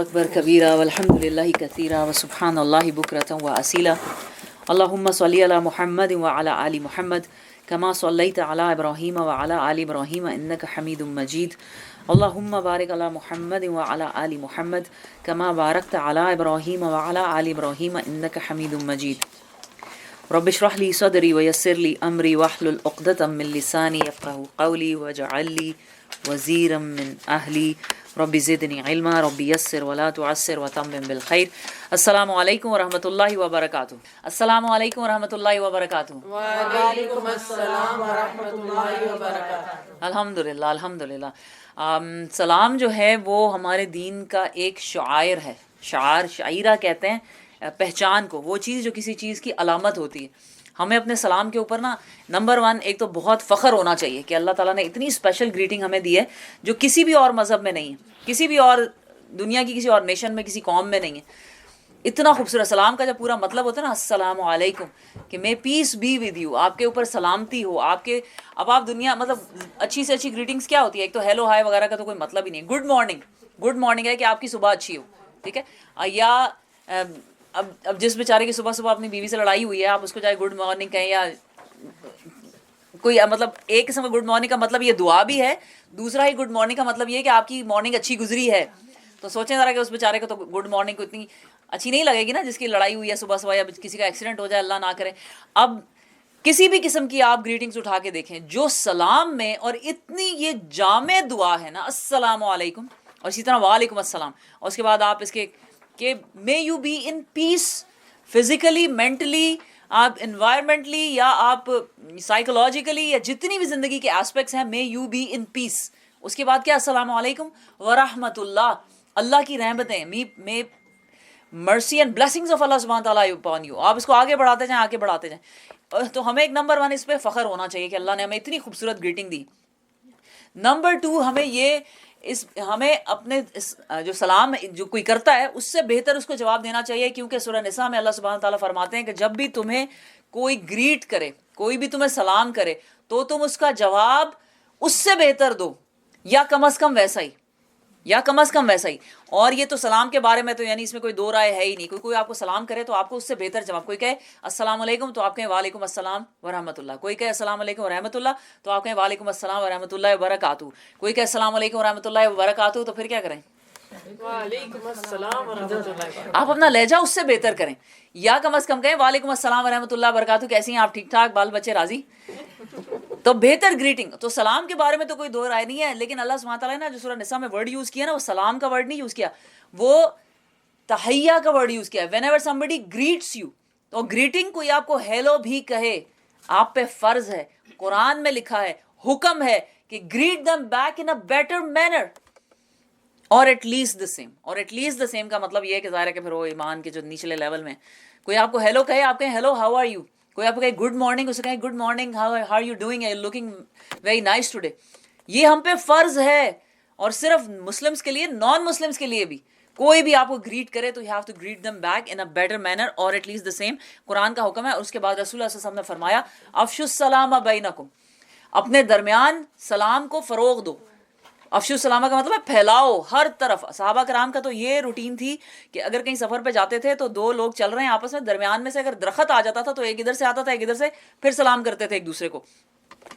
اکبر کبیرہ والحمد للہ کثیرہ وسبحان اللہ بکرۃ واسیلا اللہم صلی علی محمد وعلی آل محمد کما صلیت علی ابراہیم وعلی آل ابراہیم انک حمید مجید اللہم بارک علی محمد وعلی آل محمد کما بارکت علی ابراہیم وعلی آل ابراہیم انک حمید مجید رب اشرح لی صدری ویسر لی امری واحلل عقدۃ من لسانی یفقہوا قولی واجعل لی وزیرا من اہلی رب زدنی علما رب یسر ولا تعسر وتمم بالخیر۔ السلام علیکم ورحمۃ اللہ وبرکاتہ۔ السلام علیکم ورحمۃ اللہ وبرکاتہ۔ وعلیکم السلام ورحمۃ اللہ وبرکاتہ۔ الحمدللہ الحمدللہ۔ سلام جو ہے وہ ہمارے دین کا ایک شعائر ہے، شعیرہ کہتے ہیں پہچان کو، وہ چیز جو کسی چیز کی علامت ہوتی ہے۔ ہمیں اپنے سلام کے اوپر نمبر 1 ایک تو بہت فخر ہونا چاہیے کہ اللہ تعالیٰ نے اتنی اسپیشل گریٹنگ ہمیں دی ہے جو کسی بھی اور مذہب میں نہیں ہے، کسی بھی اور دنیا کی کسی اور نیشن میں، کسی قوم میں نہیں ہے۔ اتنا خوبصورت سلام کا جب پورا مطلب ہوتا ہے نا السلام علیکم، کہ میں پیس بی ود یو، آپ کے اوپر سلامتی ہو، آپ کے اب آپ دنیا مطلب اچھی سے اچھی گریٹنگس کیا ہوتی ہے؟ ایک تو ہیلو ہائے وغیرہ کا تو کوئی مطلب ہی نہیں ہے۔ گڈ مارننگ ہے کہ آپ کی صبح اچھی ہو، ٹھیک ہے؟ یا اب جس بیچارے کی صبح اپنی بیوی سے لڑائی ہوئی ہے، آپ اس کو چاہے گڈ مارننگ کہیں یا کوئی مطلب ایک قسم کا گڈ مارننگ کا مطلب یہ دعا بھی ہے، دوسرا ہی گڈ مارننگ کا مطلب یہ کہ آپ کی مارننگ اچھی گزری ہے۔ تو سوچیں ذرا کہ اس بیچارے کو تو گڈ مارننگ کو اتنی اچھی نہیں لگے گی نا، جس کی لڑائی ہوئی ہے صبح یا کسی کا ایکسیڈنٹ ہو جائے، اللہ نہ کرے۔ اب کسی بھی قسم کی آپ گریٹنگز اٹھا کے دیکھیں جو سلام میں، اور اتنی یہ جامع دعا ہے نا السلام علیکم، اور اسی طرح وعلیکم السلام، اور اس کے بعد آپ اس کے کہ may you be in peace physically, mentally, آپ انوائرمنٹلی یا آپ سائیکولوجیکلی یا جتنی بھی زندگی کے اسپیکٹس ہیں، مے یو بی ان پیس۔ اس کے بعد کیا؟ السلام علیکم ورحمۃ اللہ، اللہ کی رحمتیں، مے مرسی اینڈ بلیسنگز آف اللہ سبحانہ تعالیٰ اپون یو۔ آپ اس کو آگے بڑھاتے جائیں۔ تو ہمیں ایک نمبر 1 اس پہ فخر ہونا چاہیے کہ اللہ نے ہمیں اتنی خوبصورت گریٹنگ دی۔ نمبر 2 ہمیں اپنے جو سلام جو کوئی کرتا ہے اس سے بہتر اس کو جواب دینا چاہیے، کیونکہ سورہ نساء میں اللہ سبحانہ تعالیٰ فرماتے ہیں کہ جب بھی تمہیں کوئی گریٹ کرے، کوئی بھی تمہیں سلام کرے، تو تم اس کا جواب اس سے بہتر دو، یا کم از کم ویسا ہی۔ اور یہ تو سلام کے بارے میں تو یعنی اس میں کوئی دو رائے ہے ہی نہیں۔ کوئی آپ کو سلام کرے تو آپ کو اس سے بہتر جواب، کوئی کہے السلام علیکم تو آپ کہیں وعلیکم السلام ورحمۃ اللہ، کوئی کہے السلام علیکم ورحمۃ اللہ تو آپ کہیں وعلیکم السلام ورحمۃ اللہ وبرکاتہ، کوئی کہے السلام علیکم ورحمۃ اللہ وبرکاتہ تو پھر کیا کریں؟ وعلیکم السلام ورحمۃ اللہ۔ آپ اپنا لہجہ اس سے بہتر کریں، یا کم از کم کہیں وعلیکم السلام ورحمۃ اللہ وبرکاتہ، کیسی ہیں آپ؟ ٹھیک ٹھاک، بال بچے راضی؟ تو بہتر گریٹنگ۔ تو سلام کے بارے میں تو کوئی دو رائے نہیں ہے، لیکن اللہ سبحانہ تعالیٰ نے جو سورہ نساء میں ورڈ یوز کیا نا، وہ سلام کا ورڈ نہیں یوز کیا، وہ تحیہ کا ورڈ یوز کیا۔ When ever somebody greets you، تو گریٹنگ کوئی آپ کو ہیلو بھی کہے، آپ پہ فرض ہے، قرآن میں لکھا ہے، حکم ہے کہ greet them back in a better manner اور at least the same۔ اور at least the same کا مطلب یہ ہے کہ ظاہر ہے کہ پھر وہ ایمان کے جو نچلے لیول میں کوئی آپ کو ہیلو کہے، آپ کہیں ہیلو ہاؤ آر یو، کوئی آپ کو کہے گڈ مارننگ، اسے کہیں good morning how are you doing, you looking very nice today. یہ ہم پہ فرض ہے، اور صرف مسلمس کے لیے، نان مسلمس کے لیے بھی، کوئی بھی آپ کو گریٹ کرے تو you have to greet them back in a better manner اور at least the same۔ قرآن کا حکم ہے۔ اور اس کے بعد رسول اللہ صلی اللہ علیہ وسلم نے فرمایا افشوا السلام بینکم، اپنے درمیان سلام کو فروغ دو۔ افشوا السلام کا مطلب ہے پھیلاؤ ہر طرف۔ صحابہ کرام کا تو یہ روٹین تھی کہ اگر کہیں سفر پہ جاتے تھے تو 2 لوگ چل رہے ہیں آپس میں، درمیان میں سے اگر درخت آ جاتا تھا تو ایک ادھر سے آتا تھا، ایک ادھر سے، پھر سلام کرتے تھے ایک دوسرے کو۔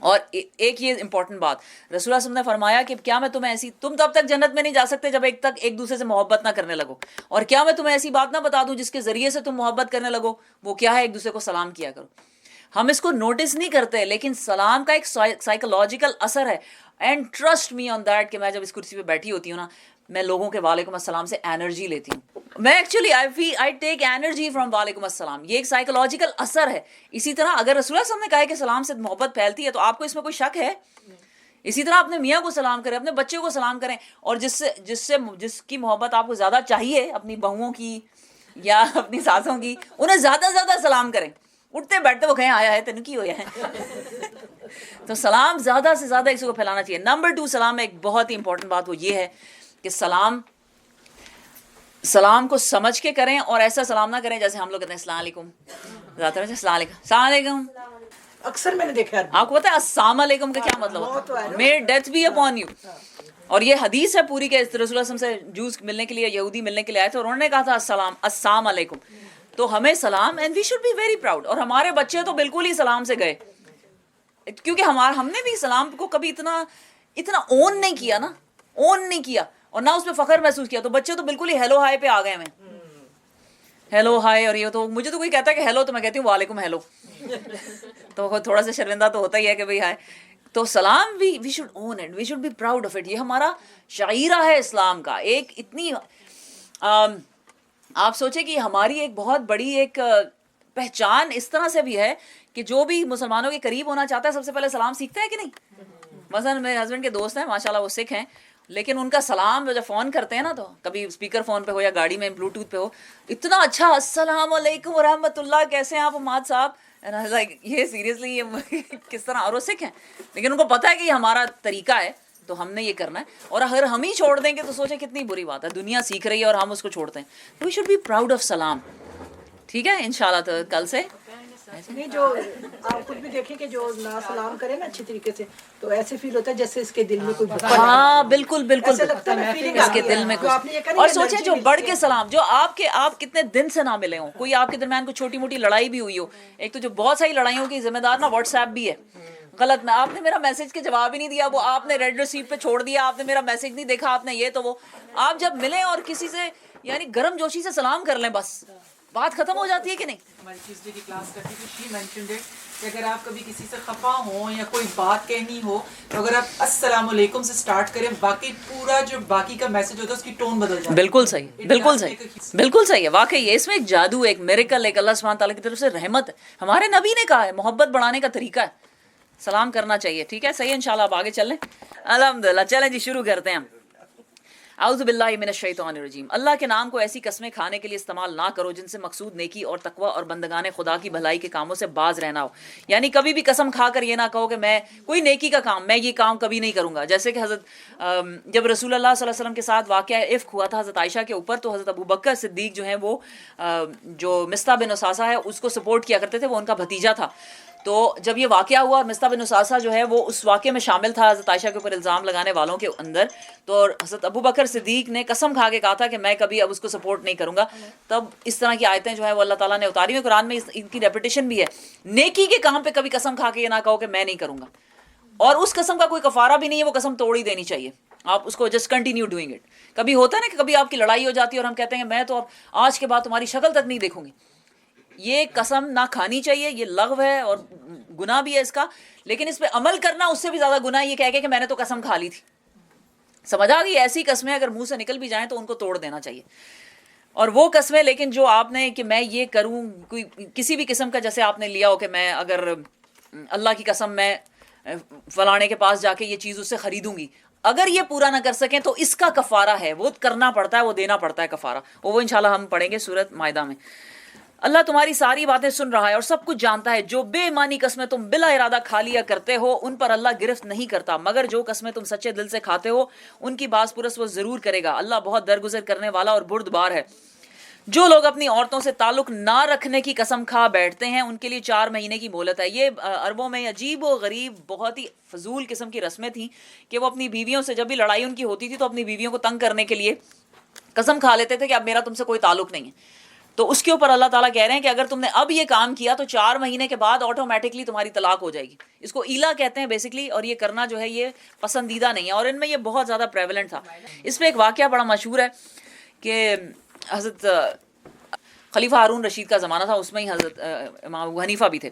اور ایک یہ امپورٹنٹ بات رسول اللہ صلی اللہ علیہ وسلم نے فرمایا کہ کیا میں تمہیں تم تب تک جنت میں نہیں جا سکتے جب ایک دوسرے سے محبت نہ کرنے لگو، اور کیا میں تمہیں ایسی بات نہ بتا دوں جس کے ذریعے سے تم محبت کرنے لگو؟ وہ کیا ہے؟ ایک دوسرے کو سلام کیا کرو۔ ہم اس کو نوٹس نہیں کرتے، لیکن سلام کا ایک سائیکولوجیکل اثر ہے۔ And trust me on that کہ میں جب اس کرسی پہ بیٹھی ہوتی ہوں نا، میں لوگوں کے وعلیکم السلام سے انرجی لیتی ہوں۔ میں actually I take energy from وعلیکم السلام۔ یہ ایک سائیکولوجیکل اثر ہے۔ اسی طرح اگر رسول اللہ صلی اللہ علیہ وسلم نے کہا ہے کہ سلام سے محبت پھیلتی ہے، تو آپ کو اس میں کوئی شک ہے؟ اسی طرح اپنے میاں کو سلام کریں، اپنے بچے کو سلام کریں، اور جس کی محبت آپ کو زیادہ چاہیے، اپنی بہوؤں کی یا اپنی ساسوں کی، انہیں زیادہ زیادہ سلام کریں۔ اٹھتے بیٹھتے وہ کہیں آیا ہے تینوں کی ہویا ہے۔ تو سلام زیادہ سے زیادہ اس کو پھیلانا چاہیے۔ نمبر 2 سلام میں ایک بہت ہی امپورٹنٹ بات وہ یہ ہے کہ سلام کو سمجھ کے کریں، اور ایسا سلام نہ کریں جیسے ہم لوگ کہتے ہیں السلام علیکم، زیادہ تر السلام علیکم، السلام علیکم۔ اکثر میں نے دیکھا ہے۔ آپ کو پتا ہے السلام علیکم کا کیا مطلب ہوتا ہے؟ May death be upon you۔ اور یہ حدیث ہے پوری کہ رسول اللہ صلی اللہ علیہ وسلم سے جوز ملنے کے لیے یہودی ملنے کے لیے آئے تھے اور انہوں نے کہا تھا السلام علیکم. تو ہمیں سلام and we should be very proud. اور ہمارے بچے تو بالکل ہی سلام سے گئے, کیونکہ ہم نے بھی سلام کو کبھی اتنا اون نہیں کیا نا, اون نہیں کیا اور نہ اس پہ فخر محسوس کیا. تو بچے تو بالکل ہی ہیلو ہائی پہ آ گئے ہمیں, ہیلو ہائی. اور یہ تو مجھے تو کوئی کہتا ہے کہ ہیلو تو میں کہتی ہوں وعلیکم ہیلو, تو تھوڑا سا شرمندہ تو ہوتا ہی ہے کہ بھئی ہائے. تو سلام we should own it, we should be proud of it. یہ ہمارا شعیرہ ہے اسلام کا. ایک اتنی آپ سوچیں کہ ہماری ایک بہت بڑی ایک پہچان اس طرح سے بھی ہے کہ جو بھی مسلمانوں کے قریب ہونا چاہتا ہے سب سے پہلے سلام سیکھتا ہے کہ نہیں. مثلاً میرے ہسبینڈ کے دوست ہیں ماشاءاللہ وہ سکھ ہیں, لیکن ان کا سلام جب فون کرتے ہیں نا تو کبھی اسپیکر فون پہ ہو یا گاڑی میں بلوٹوتھ پہ ہو, اتنا اچھا السلام علیکم ورحمۃ اللہ, کیسے ہیں آپ اماد صاحب. یہ سیریسلی یہ کس طرح, اور وہ سکھ ہیں لیکن ان کو پتہ ہے کہ یہ ہمارا طریقہ ہے تو ہم نے یہ کرنا ہے. اور اگر ہم ہی چھوڑ دیں گے تو سوچیں کتنی بری بات ہے, دنیا سیکھ رہی ہے اور ہم اس کو چھوڑتے ہیں. We should be proud of سلام. ٹھیک ہے انشاءاللہ تو کل سے نہیں, جو آپ خود بھی دیکھیں کہ جو نہ سلام کرے نا اچھی طریقے سے تو ایسے فیل ہوتا ہے جیسے اس کے دل میں کوئی ہاں بالکل بالکل ایسا لگتا ہے feeling اس کے آتی ہے. دل میں جو آپ نے یہ کچھ. کہا اور نا سوچیں energy جو ملتی بڑھ ہے. کے سلام, جو آپ کتنے دن سے نہ ملے ہوں, کوئی آپ کے درمیان کوئی چھوٹی موٹی لڑائی بھی ہوئی ہو. ایک تو جو بہت ساری لڑائیوں کی ذمہ دار نا واٹس ایپ بھی ہے. غلط میں آپ نے میرا میسج کے جواب ہی نہیں دیا, وہ آپ نے ریڈ ریسیو پہ چھوڑ دیا, آپ نے میرا میسج نہیں دیکھا, آپ نے یہ تو وہ. آپ جب ملیں اور کسی سے یعنی گرم جوشی سے سلام کر لیں, بس بات ختم ہو جاتی ہے کہ نہیں. ہماری ٹیوزڈے کی کلاس کرتی تھی, شی مینشنڈ اٹ کہ اگر آپ کبھی کسی سے خفا ہوں یا کوئی بات کہنی ہو تو اگر آپ السلام علیکم سے سٹارٹ کریں, باقی پورا جو باقی کا میسج ہوتا ہے اس کی ٹون بدل جاتی ہے. بالکل صحیح, بالکل صحیح, بالکل صحیح ہے. واقعی اس میں ایک جادو, ایک میریکل, ایک اللہ سبحانہ تعالیٰ کی طرف سے رحمت ہے. ہمارے نبی نے کہا ہے محبت بڑھانے کا طریقہ ہے سلام کرنا چاہیے. ٹھیک ہے صحیح ہے انشاءاللہ آپ آگے چل لیں. الحمدللہ چلیں جی شروع کرتے ہیں ہم. اعوذ باللہ من الشیطان الرجیم. اللہ کے نام کو ایسی قسمیں کھانے کے لیے استعمال نہ کرو جن سے مقصود نیکی اور تقوی اور بندگان خدا کی بھلائی کے کاموں سے باز رہنا ہو. یعنی کبھی بھی قسم کھا کر یہ نہ کہو کہ میں کوئی نیکی کا کام, میں یہ کام کبھی نہیں کروں گا. جیسے کہ حضرت جب رسول اللہ صلی اللہ علیہ وسلم کے ساتھ واقعہ افک ہوا تھا حضرت عائشہ کے اوپر, تو حضرت ابو بکر صدیق جو ہیں وہ جو مصطح بن اساسہ ہے اس کو سپورٹ کیا کرتے تھے, وہ ان کا بھتیجا تھا. تو جب یہ واقعہ ہوا اور مصطح بن اساسہ جو ہے وہ اس واقعے میں شامل تھا حضرت عائشہ کے اوپر الزام لگانے والوں کے اندر, تو حضرت ابو بکر صدیق نے قسم کھا کے کہا تھا کہ میں کبھی اب اس کو سپورٹ نہیں کروں گا. تب اس طرح کی آیتیں جو ہے وہ اللہ تعالیٰ نے اتاری ہوئی. قرآن میں ان کی ریپیٹیشن بھی ہے, نیکی کے کام پہ کبھی قسم کھا کے یہ نہ کہو کہ میں نہیں کروں گا, اور اس قسم کا کوئی کفارہ بھی نہیں ہے, وہ قسم توڑ ہی دینی چاہیے. آپ اس کو جسٹ کنٹینیو ڈوئنگ اٹ. کبھی ہوتا ہے نا کہ کبھی آپ کی لڑائی ہو جاتی ہے اور ہم کہتے ہیں میں تو اب آج کے بعد تمہاری شکل تک نہیں دیکھوں گی. یہ قسم نہ کھانی چاہیے, یہ لغو ہے اور گناہ بھی ہے اس کا, لیکن اس پہ عمل کرنا اس سے بھی زیادہ گناہ یہ کہہ کے کہ میں نے تو قسم کھا لی تھی. سمجھ آ گئی. ایسی قسمیں اگر منہ سے نکل بھی جائیں تو ان کو توڑ دینا چاہیے. اور وہ قسمیں لیکن جو آپ نے کہ میں یہ کروں, کوئی کسی بھی قسم کا جیسے آپ نے لیا ہو کہ میں اگر اللہ کی قسم میں فلانے کے پاس جا کے یہ چیز اس سے خریدوں گی, اگر یہ پورا نہ کر سکیں تو اس کا کفارہ ہے, وہ کرنا پڑتا ہے, وہ دینا پڑتا ہے کفارہ. وہ انشاءاللہ ہم پڑھیں گے سورۃ مائدہ میں. اللہ تمہاری ساری باتیں سن رہا ہے اور سب کچھ جانتا ہے. جو بے معنی قسمیں تم بلا ارادہ کھا لیا کرتے ہو ان پر اللہ گرفت نہیں کرتا, مگر جو قسمیں تم سچے دل سے کھاتے ہو ان کی باز پرس وہ ضرور کرے گا. اللہ بہت درگزر کرنے والا اور بردبار ہے. جو لوگ اپنی عورتوں سے تعلق نہ رکھنے کی قسم کھا بیٹھتے ہیں ان کے لیے 4 مہینے کی مہلت ہے. یہ عربوں میں عجیب و غریب بہت ہی فضول قسم کی رسمیں تھیں کہ وہ اپنی بیویوں سے جب بھی لڑائی ان کی ہوتی تھی تو اپنی بیویوں کو تنگ کرنے کے لیے قسم کھا لیتے تھے کہ اب میرا تم سے کوئی تعلق نہیں ہے. تو اس کے اوپر اللہ تعالیٰ کہہ رہے ہیں کہ اگر تم نے اب یہ کام کیا تو 4 مہینے کے بعد آٹومیٹکلی تمہاری طلاق ہو جائے گی. اس کو ایلا کہتے ہیں بیسکلی, اور یہ کرنا جو ہے یہ پسندیدہ نہیں ہے, اور ان میں یہ بہت زیادہ پریولنٹ تھا. اس پہ ایک واقعہ بڑا مشہور ہے کہ حضرت خلیفہ ہارون رشید کا زمانہ تھا, اس میں ہی حضرت امام ابو حنیفہ بھی تھے.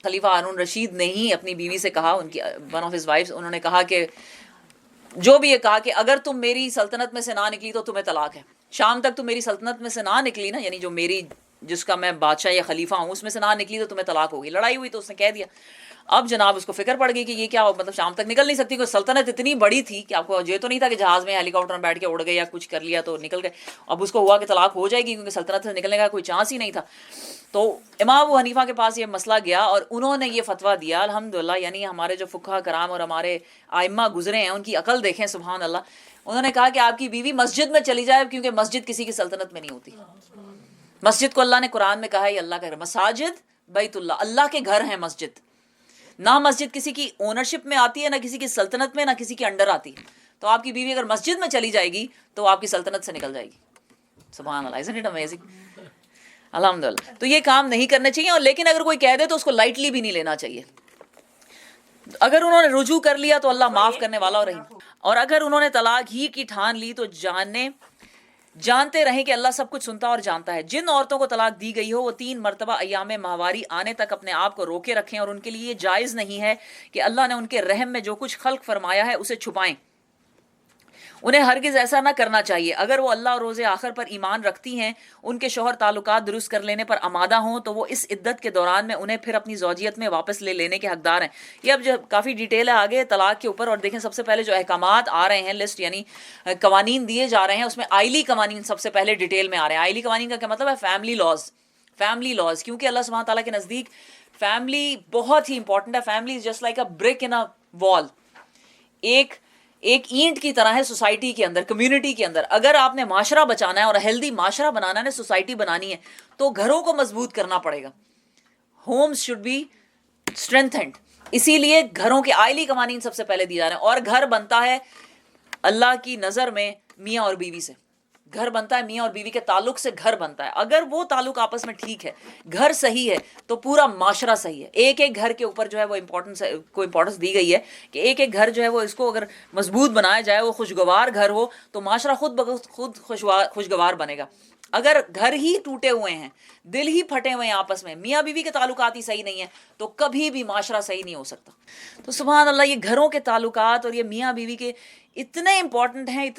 خلیفہ ہارون رشید نے ہی اپنی بیوی سے کہا, ان کی ون آف ہز وائفز, انہوں نے کہا کہ جو بھی یہ کہا کہ اگر تم میری سلطنت میں سے نہ نکلی تو تمہیں طلاق ہے. شام تک تم میری سلطنت میں سے نہ نکلی نا, یعنی جو میری جس کا میں بادشاہ یا خلیفہ ہوں اس میں سے نہ نکلی تو تمہیں طلاق ہوگی. لڑائی ہوئی تو اس نے کہہ دیا. اب جناب اس کو فکر پڑ گئی کہ یہ کیا مطلب شام تک نکل نہیں سکتی, کوئی سلطنت اتنی بڑی تھی کہ آپ کو یہ تو نہیں تھا کہ جہاز میں ہیلی کاپٹر میں بیٹھ کے اڑ گئے یا کچھ کر لیا تو نکل گئے. اب اس کو ہوا کہ طلاق ہو جائے گی کیونکہ سلطنت سے نکلنے کا کوئی چانس ہی نہیں تھا. تو امام ابو حنیفہ کے پاس یہ مسئلہ گیا اور انہوں نے یہ فتویٰ دیا. الحمدللہ یعنی ہمارے جو فقہا کرام اور ہمارے ائمہ گزرے ہیں ان کی عقل دیکھیں سبحان اللہ. انہوں نے کہا کہ آپ کی بیوی مسجد میں چلی جائے, کیونکہ مسجد کسی کی سلطنت میں نہیں ہوتی. مسجد کو اللہ نے قرآن میں کہا ہے یہ اللہ کا گھر, مساجد بیت اللہ, اللہ کے گھر ہیں مسجد. نہ مسجد کسی کی اونرشپ میں آتی ہے, نہ کسی کی سلطنت میں, نہ کسی کے انڈر آتی ہے. تو آپ کی بیوی اگر مسجد میں چلی جائے گی تو آپ کی سلطنت سے نکل جائے گی. سبحان اللہ, isn't it amazing؟ الحمدللہ. تو یہ کام نہیں کرنے چاہیے, اور لیکن اگر کوئی کہہ دے تو اس کو لائٹلی بھی نہیں لینا چاہیے. اگر انہوں نے رجوع کر لیا تو اللہ معاف کرنے والا اور رحیم, اور اگر انہوں نے طلاق ہی کی ٹھان لی تو جانتے رہیں کہ اللہ سب کچھ سنتا اور جانتا ہے. جن عورتوں کو طلاق دی گئی ہو وہ 3 مرتبہ ایام ماہواری آنے تک اپنے آپ کو روکے رکھیں, اور ان کے لیے یہ جائز نہیں ہے کہ اللہ نے ان کے رحم میں جو کچھ خلق فرمایا ہے اسے چھپائیں. انہیں ہرگز ایسا نہ کرنا چاہیے. اگر وہ اللہ اور روز آخر پر ایمان رکھتی ہیں, ان کے شوہر تعلقات درست کر لینے پر آمادہ ہوں, تو وہ اس عدت کے دوران میں انہیں پھر اپنی زوجیت میں واپس لے لینے کے حقدار ہیں. یہ اب جو کافی ڈیٹیل ہے آگے طلاق کے اوپر, اور دیکھیں سب سے پہلے جو احکامات آ رہے ہیں لسٹ, یعنی قوانین دیے جا رہے ہیں, اس میں آئلی قوانین سب سے پہلے ڈیٹیل میں آ رہے ہیں. آئلی قوانین کا کیا مطلب ہے؟ فیملی لاز, کیونکہ اللہ سبحانہ تعالیٰ کے نزدیک فیملی بہت ہی امپورٹنٹ ہے. Family is just like a brick in a wall, ایک اینٹ کی طرح ہے سوسائٹی کے اندر, کمیونٹی کے اندر. اگر آپ نے معاشرہ بچانا ہے اور ہیلدی معاشرہ بنانا ہے, سوسائٹی بنانی ہے, تو گھروں کو مضبوط کرنا پڑے گا. Homes should be strengthened. اسی لیے گھروں کے آئلی قوانین سب سے پہلے دیے جا رہے ہیں. اور گھر بنتا ہے اللہ کی نظر میں میاں اور بیوی سے, گھر بنتا ہے میاں اور بیوی کے تعلق سے گھر بنتا ہے. اگر وہ تعلق آپس میں ٹھیک ہے, گھر صحیح ہے, تو پورا معاشرہ صحیح ہے. ایک ایک گھر کے اوپر جو ہے وہ امپورٹنس دی گئی ہے کہ ایک ایک گھر جو ہے وہ اس کو اگر مضبوط بنایا جائے, وہ خوشگوار گھر ہو, تو معاشرہ خود خوشگوار بنے گا. اگر گھر ہی ٹوٹے ہوئے ہیں, دل ہی پھٹے ہوئے ہیں آپس میں, میاں بیوی کے تعلقات ہی صحیح نہیں ہیں, تو کبھی بھی معاشرہ صحیح نہیں ہو سکتا. تو سبحان اللہ, یہ گھروں کے تعلقات اور یہ میاں بیوی کے اتنے امپورٹنٹ ہیں,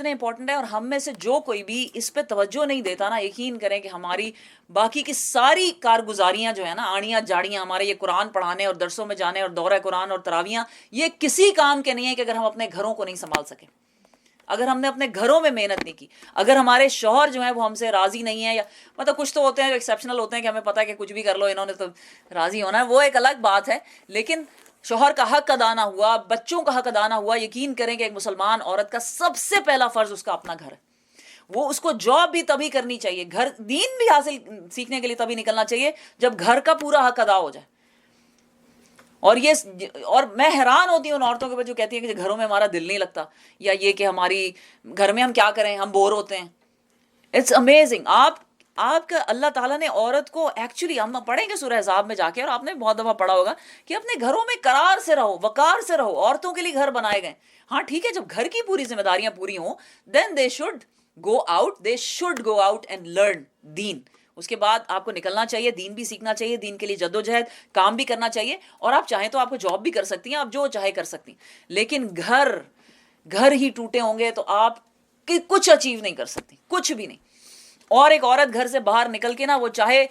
اور ہم میں سے جو کوئی بھی اس پہ توجہ نہیں دیتا نا, یقین کریں کہ ہماری باقی کی ساری کارگزاریاں جو ہے نا, آڑیاں جاڑیاں, ہمارے یہ قرآن پڑھانے اور درسوں میں جانے اور دورہ قرآن اور تراویحاں, یہ کسی کام کے نہیں ہیں کہ اگر ہم اپنے گھروں کو نہیں سنبھال سکیں, اگر ہم نے اپنے گھروں میں محنت نہیں کی, اگر ہمارے شوہر جو ہیں وہ ہم سے راضی نہیں ہیں, یا مطلب کچھ تو ہوتے ہیں جو ایکسیپشنل ہوتے ہیں کہ ہمیں پتہ ہے کہ کچھ بھی کر لو انہوں نے تو راضی ہونا ہے, وہ ایک الگ بات ہے. لیکن شوہر کا حق ادا نہ ہوا, بچوں کا حق ادا نہ ہوا, یقین کریں کہ ایک مسلمان عورت کا سب سے پہلا فرض اس کا اپنا گھر ہے. وہ اس کو جاب بھی تبھی کرنی چاہیے, گھر دین بھی حاصل سیکھنے کے لیے تبھی نکلنا چاہیے جب گھر کا پورا حق ادا ہو جائے. اور میں حیران ہوتی ہوں ان عورتوں کے اوپر جو کہتی ہیں کہ گھروں میں ہمارا دل نہیں لگتا, یا یہ کہ ہماری گھر میں ہم کیا کریں, ہم بور ہوتے ہیں. It's amazing. آپ کا اللہ تعالیٰ نے عورت کو ایکچولی, ہم پڑھیں گے سورہ احزاب میں جا کے, اور آپ نے بہت دفعہ پڑھا ہوگا کہ اپنے گھروں میں قرار سے رہو, وقار سے رہو. عورتوں کے لیے گھر بنائے گئے. ہاں ٹھیک ہے, جب گھر کی پوری ذمہ داریاں پوری ہوں, then they should go out and learn then. اس کے بعد آپ کو نکلنا چاہیے, دین بھی سیکھنا چاہیے, دین کے لیے جدوجہد کام بھی کرنا چاہیے, اور آپ چاہیں تو آپ کو جاب بھی کر سکتی ہیں, آپ جو چاہے کر سکتی ہیں. لیکن گھر ہی ٹوٹے ہوں گے تو آپ کچھ اچیو نہیں کر سکتی, کچھ بھی نہیں. اور ایک عورت گھر سے باہر نکل کے نا, وہ چاہے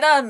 نا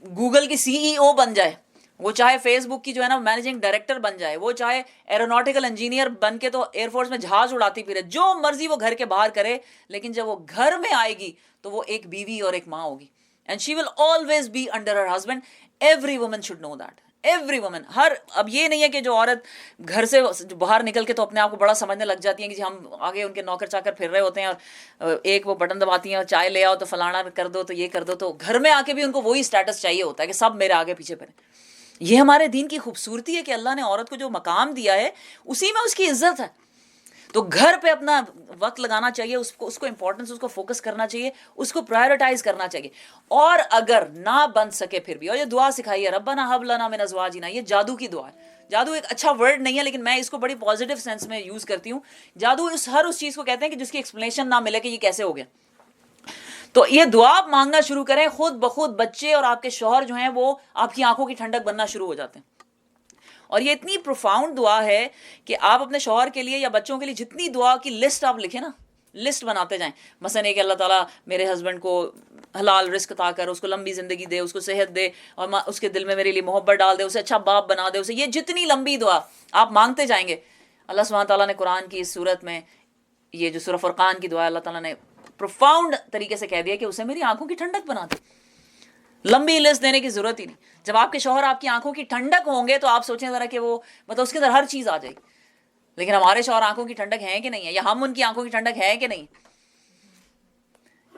گوگل کی CEO بن جائے, وہ چاہے فیس بک کی جو ہے نا مینیجنگ ڈائریکٹر بن جائے, وہ چاہے ایروناٹیکل انجینئر بن کے تو ایئر فورس میں جہاز اڑاتی پھرے, جو مرضی وہ گھر کے باہر کرے, لیکن جب وہ گھر میں آئے گی تو وہ ایک بیوی اور ایک ماں ہوگی. And she will always be under her husband. Every woman should know that. Every woman. اب یہ نہیں ہے کہ جو عورت گھر سے باہر نکل کے تو اپنے آپ کو بڑا سمجھنے لگ جاتی ہیں کہ جی ہم آگے ان کے نوکر چاکر پھر رہے ہوتے ہیں, اور ایک وہ بٹن دباتی ہیں اور چائے لے آؤ تو فلانا کر دو تو یہ کر دو, تو گھر میں آ کے بھی ان کو وہی اسٹیٹس چاہیے ہوتا ہے کہ سب میرے آگے پیچھے پھریں. یہ ہمارے دین کی خوبصورتی ہے کہ اللہ نے عورت کو جو مقام دیا ہے اسی میں اس کی عزت ہے. تو گھر پہ اپنا وقت لگانا چاہیے, اس کو امپورٹنس, اس کو فوکس کرنا چاہیے, اس کو پرائیورٹائز کرنا چاہیے. اور اگر نہ بن سکے پھر بھی, اور یہ دعا سکھائی ہے ربنا ہب لنا من ازواجنا, یہ جادو کی دعا ہے. جادو ایک اچھا ورڈ نہیں ہے, لیکن میں اس کو بڑی پازیٹیو سینس میں یوز کرتی ہوں. جادو ہر اس چیز کو کہتے ہیں کہ جس کی ایکسپلینیشن نہ ملے کہ یہ کیسے ہو گیا. تو یہ دعا آپ مانگنا شروع کریں, خود بخود بچے اور آپ کے شوہر جو ہیں وہ آپ کی آنکھوں کی ٹھنڈک بننا شروع ہو جاتے ہیں. اور یہ اتنی پروفاؤنڈ دعا ہے کہ آپ اپنے شوہر کے لیے یا بچوں کے لیے جتنی دعا کی لسٹ آپ لکھیں نا, لسٹ بناتے جائیں. مثلا یہ کہ اللہ تعالیٰ میرے ہسبینڈ کو حلال رزق عطا کر, اس کو لمبی زندگی دے, اس کو صحت دے, اور اس کے دل میں میرے لیے محبت ڈال دے, اسے اچھا باپ بنا دے اسے. یہ جتنی لمبی دعا آپ مانگتے جائیں گے, اللہ سبحانہ تعالیٰ نے قرآن کی اس صورت میں, یہ جو سورہ فرقان کی دعا ہے, اللہ تعالیٰ نے پروفاؤنڈ طریقے سے کہہ دیا کہ اسے میری آنکھوں کی ٹھنڈک بنا دے. لمبی لسٹ دینے کی ضرورت ہی نہیں. جب آپ کے شوہر آپ کی آنکھوں کی ٹھنڈک ہوں گے تو آپ سوچیں ذرا کہ وہ مطلب اس کے اندر ہر چیز آ جائے گی. لیکن ہمارے شوہر آنکھوں کی ٹھنڈک ہے کہ نہیں ہے, یا ہم ان کی آنکھوں کی ٹھنڈک ہے کہ نہیں,